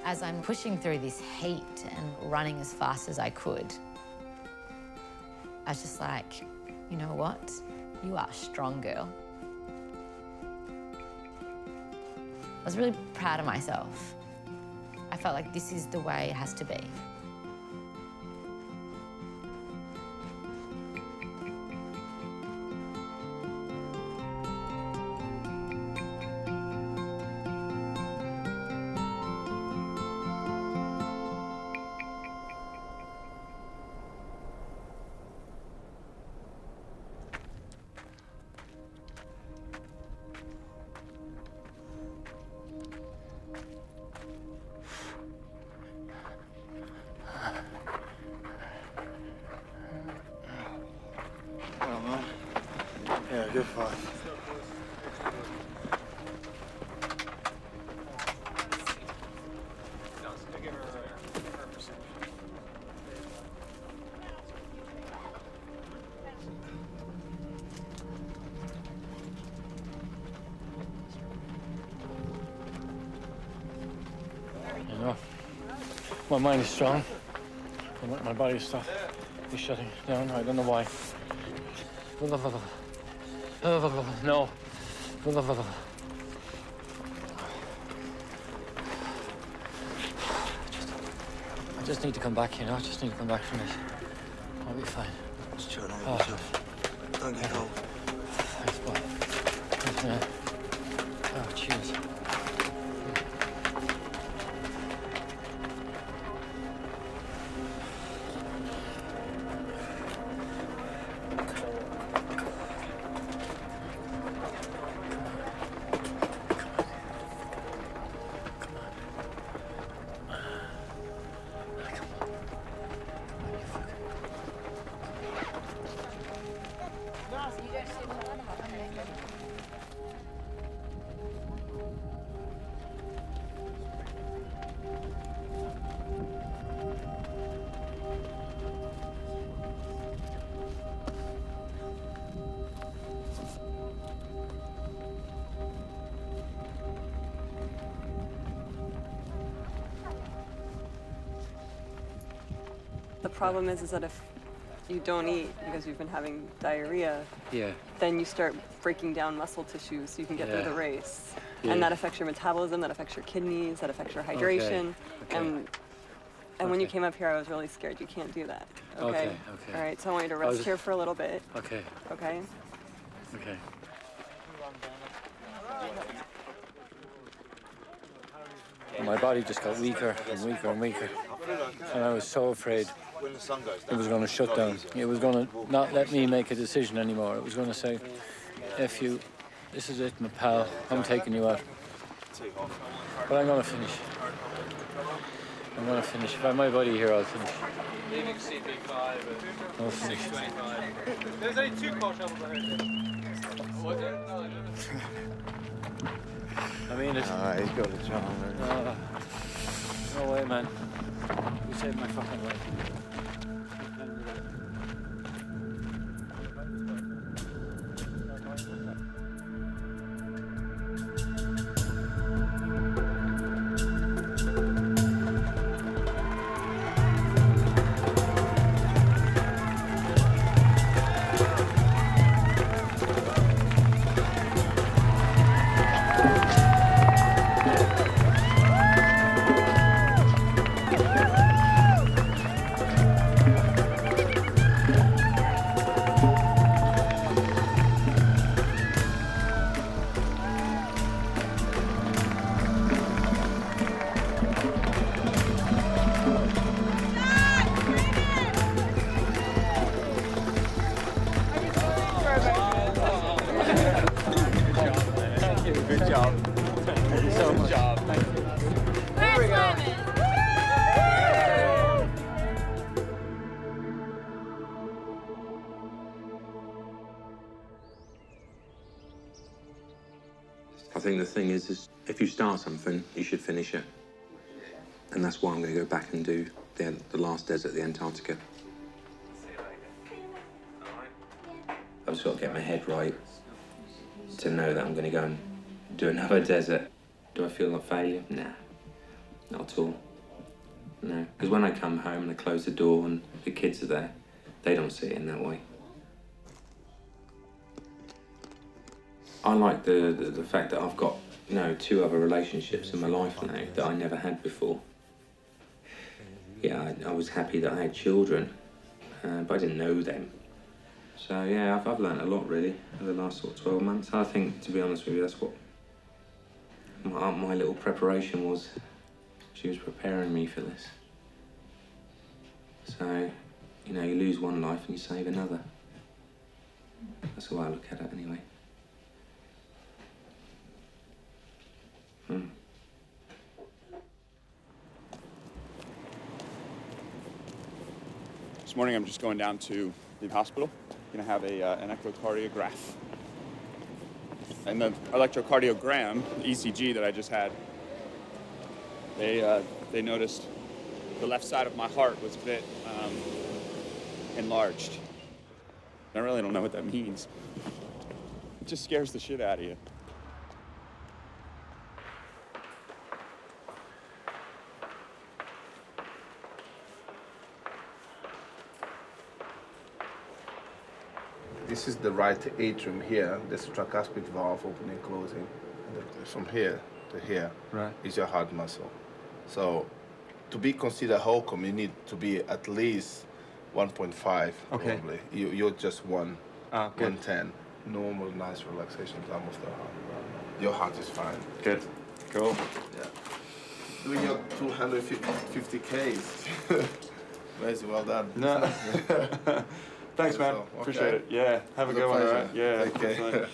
As I'm pushing through this heat and running as fast as I could, I was just like, you know what? You are a strong girl. I was really proud of myself. I felt like this is the way it has to be. Well, man. Yeah, good fight. You know, my mind is strong, but my body is tough. He's shutting down. I don't know why. No. I just need to come back, you know. I just need to come back from this. I'll be fine. Just chill out yourself. Don't get cold. Thanks, boy. Thanks, man. Oh, cheers. The problem is that if you don't eat because you've been having diarrhea, Yeah. then you start breaking down muscle tissue so you can get through Yeah. the race. Yeah. And that affects your metabolism, that affects your kidneys, that affects your hydration. Okay. And when you came up here, I was really scared you can't do that. Okay, Okay? okay. All right, so I want you to I was- rest here for a little bit. Okay. Okay? Okay. My body just got weaker and weaker and weaker. And I was so afraid it was going to shut down. It was going to not let me make a decision anymore. It was going to say, F you, this is it, my pal, I'm taking you out. But I'm going to finish. I'm going to finish. If I have my body here, I'll finish. Leaving CP5 I'll finish. 25. There's only 2 car troubles ahead. Was there? No, I mean it. He's got a charm. No way, man. You saved my fucking life. think the thing is if you start something, you should finish it. And that's why I'm going to go back and do the last desert, the Antarctica. I've just got to get my head right to know that I'm going to go and do another desert. Do I feel like failure? Nah, not at all. No, because when I come home and I close the door and the kids are there, they don't see it in that way. I like the fact that I've got, 2 other relationships in my life now that I never had before. Yeah, I was happy that I had children, but I didn't know them. So yeah, I've learned a lot really over the last sort of 12 months. I think, to be honest with you, that's what my little preparation was. She was preparing me for this. So, you lose one life and you save another. That's the way I look at it anyway. This morning I'm just going down to the hospital. Gonna have an echocardiograph. And the electrocardiogram, the ECG that I just had, they noticed the left side of my heart was a bit enlarged. I really don't know what that means. It just scares the shit out of you. This is the right atrium here. There's a tricuspid valve opening and closing. And from here to here is your heart muscle. So to be considered wholesome, you need to be at least 1.5 probably. You're just 110. Normal, nice relaxation time of the heart. Your heart is fine. Good. Cool. Yeah. Doing your 250 Ks. Amazing, well done. No. Thanks, man. So, Appreciate it. Yeah. Have a good one, all right? Yeah. Take care. Definitely.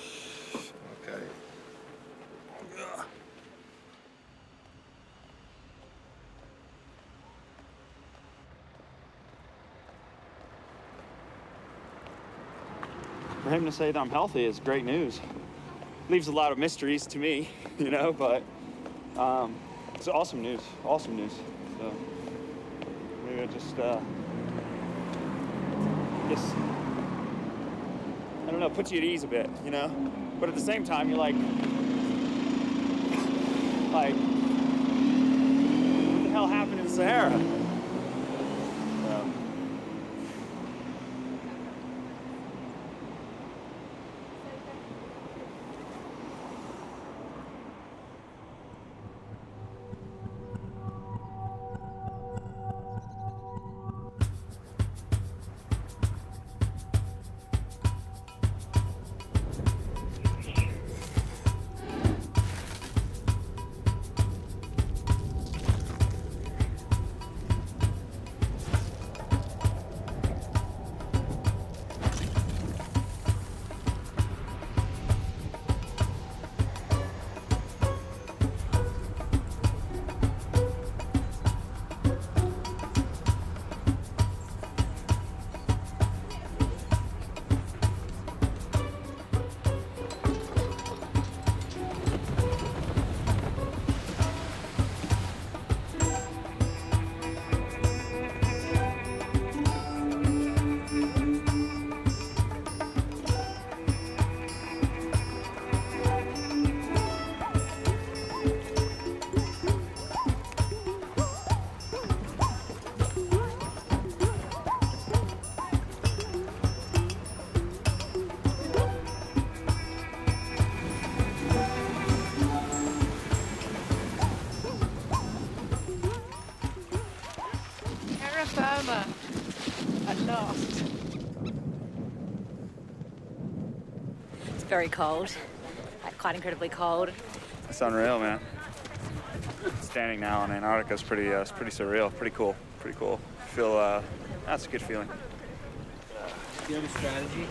Okay. For him to say that I'm healthy is great news. Leaves a lot of mysteries to me, but it's awesome news. Awesome news. So maybe I just I don't know, puts you at ease a bit, But at the same time, you're like, what the hell happened in the Sahara? At last. It's very cold, quite incredibly cold. It's unreal, man. Standing now in Antarctica is pretty surreal, pretty cool. Feel that's a good feeling. Do you have a strategy?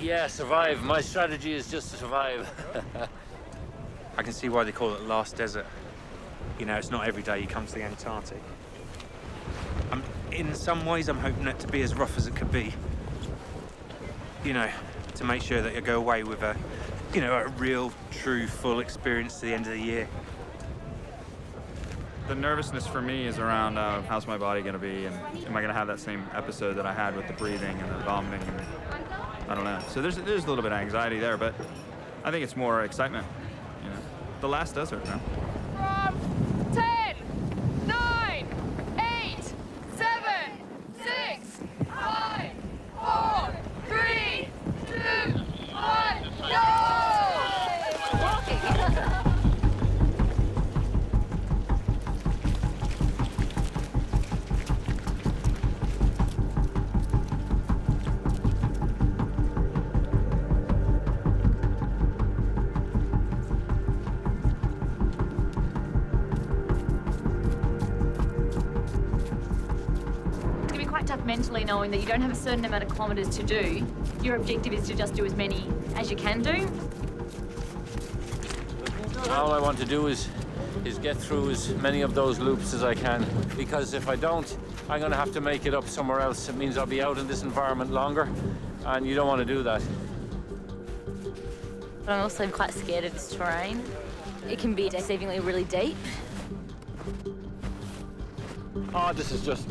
Yeah, survive. My strategy is just to survive. I can see why they call it Last Desert. It's not every day you come to the Antarctic. In some ways, I'm hoping it to be as rough as it could be. To make sure that you go away with a you know, a real, true, full experience to the end of the year. The nervousness for me is around how's my body going to be, and am I going to have that same episode that I had with the breathing and the vomiting? And I don't know. So there's a little bit of anxiety there, but I think it's more excitement. You know, the last desert, man. 10, 9, 8, 7, 6, 5, 4, 3, 2, 1, go! Mentally knowing that you don't have a certain amount of kilometres to do. Your objective is to just do as many as you can do. All I want to do is get through as many of those loops as I can, because if I don't, I'm going to have to make it up somewhere else. It means I'll be out in this environment longer, and you don't want to do that. But I'm also quite scared of this terrain. It can be deceivingly really deep. Oh, this is just,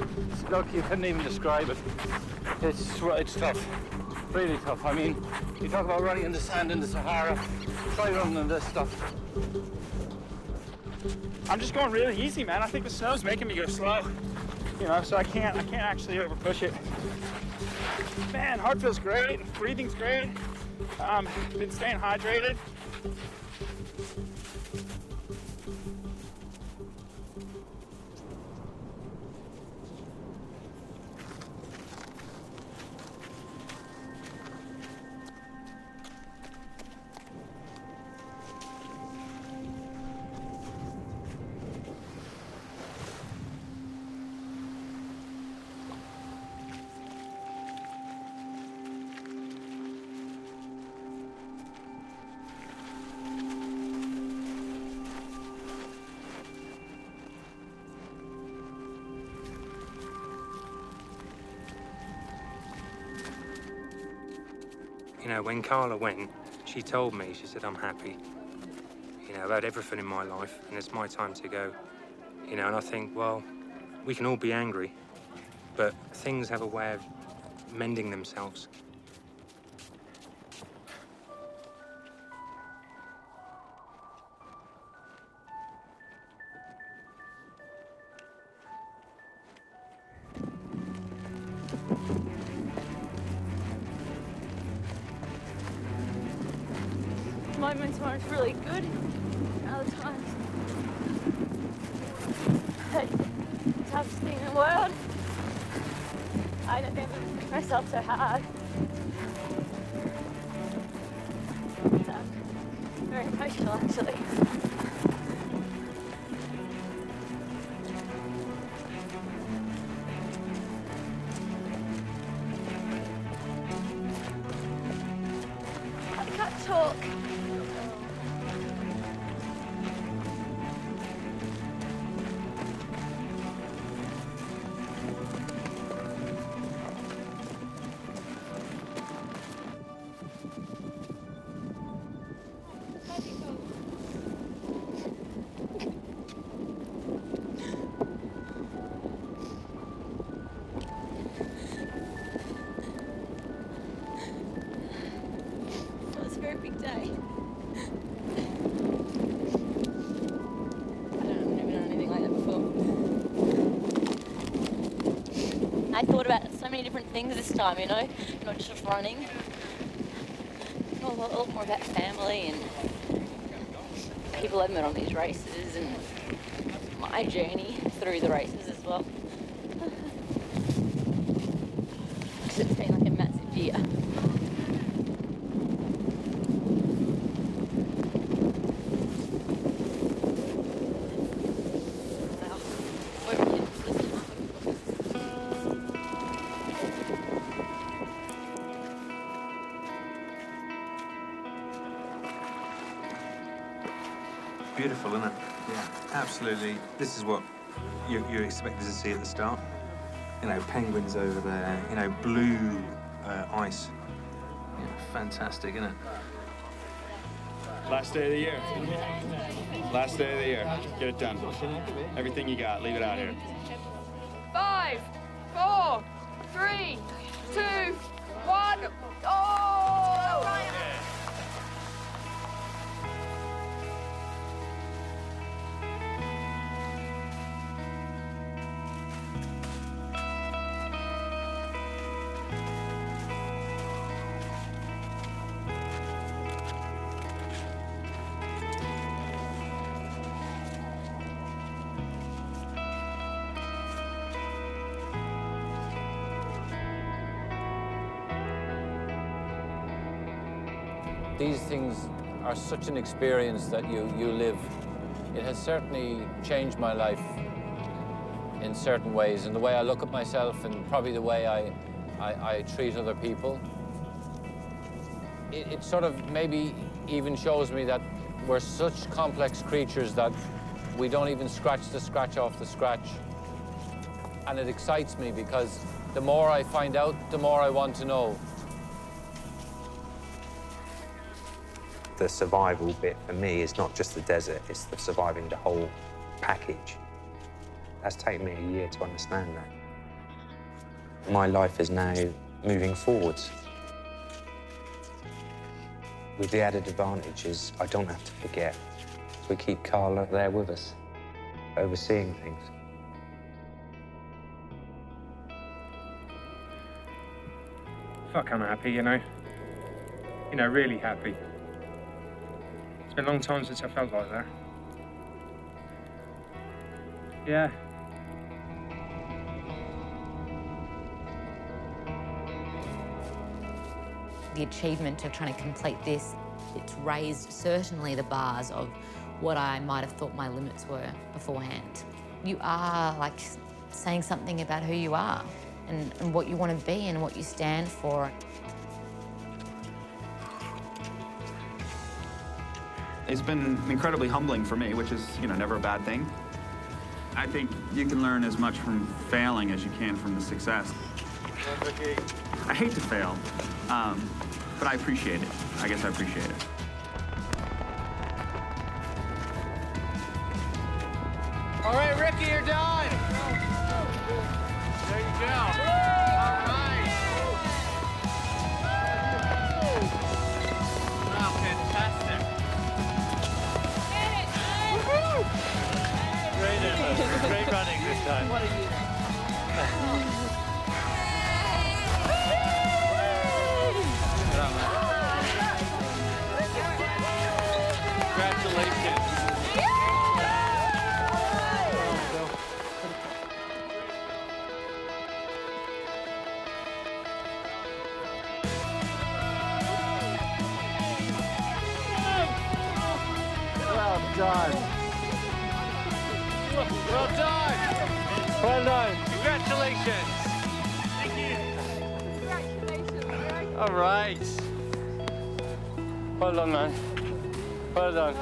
look, you couldn't even describe it. It's tough, really tough. I mean, you talk about running in the sand in the Sahara, try running in this stuff. I'm just going really easy, man. I think the snow's making me go slow. You know, so I can't actually over push it. Man, heart feels great, breathing's great. Been staying hydrated. You know, when Carla went, she told me, she said, I'm happy. You know, I've had everything in my life, and it's my time to go. You know, and I think, well, we can all be angry, but things have a way of mending themselves. Moments where it's really good, other times the toughest thing in the world. I don't ever push myself so hard. Very emotional, actually. I can't talk. It's a very big day. I've never done anything like that before. I thought about so many different things this time, you know, not just running. A lot more about family and people I've met on these races and my journey through the races as well. Because it's been like a massive year. Beautiful, isn't it? Yeah, absolutely. This is what you expected to see at the start. You know, penguins over there, you know, blue ice. Yeah, fantastic, isn't it? Last day of the year. Last day of the year. Get it done. Everything you got, leave it out here. 5, 4, 3, 2, 1. Oh! These things are such an experience that you live. It has certainly changed my life in certain ways, and the way I look at myself and probably the way I treat other people. It sort of maybe even shows me that we're such complex creatures that we don't even scratch the scratch off the scratch. And it excites me because the more I find out, the more I want to know. The survival bit for me is not just the desert, it's the surviving the whole package. That's taken me a year to understand that. My life is now moving forwards. With the added advantage is I don't have to forget. We keep Carla there with us, overseeing things. Fuck, I'm happy, you know. You know, really happy. It's been a long time since I felt like that. Yeah. The achievement of trying to complete this, it's raised certainly the bars of what I might have thought my limits were beforehand. You are like saying something about who you are and what you want to be and what you stand for. It's been incredibly humbling for me, which is, you know, never a bad thing. I think you can learn as much from failing as you can from the success. I hate to fail, but I appreciate it. I guess I appreciate it. All right, Ricky, you're done. There you go. All right. Wow, fantastic. Great running this time. What a year. Congratulations. Well done. Well done. Well done. Congratulations. Thank you. Congratulations. All right. Well done, man. Well done.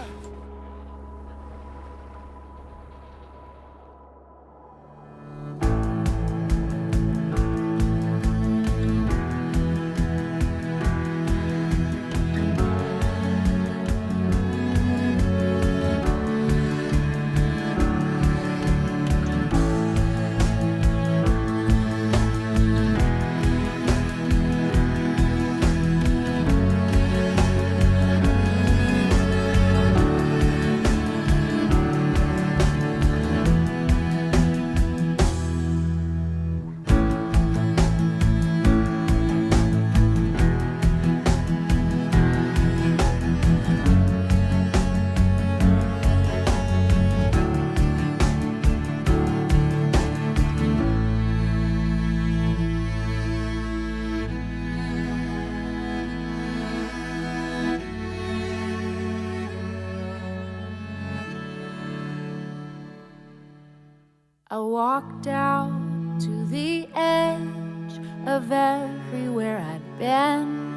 I walked out to the edge of everywhere I'd been,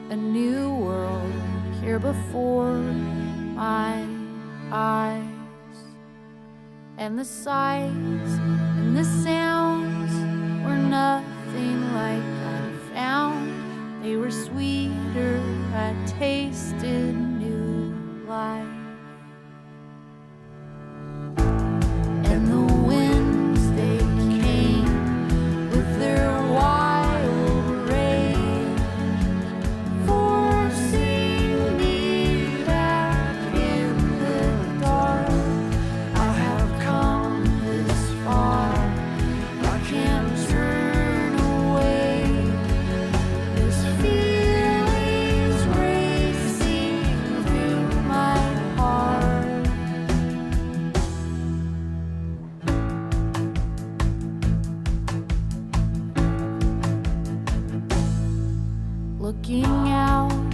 a new world here before my eyes. And the sights and the sounds were nothing like I found. They were sweeter, I tasted new. looking out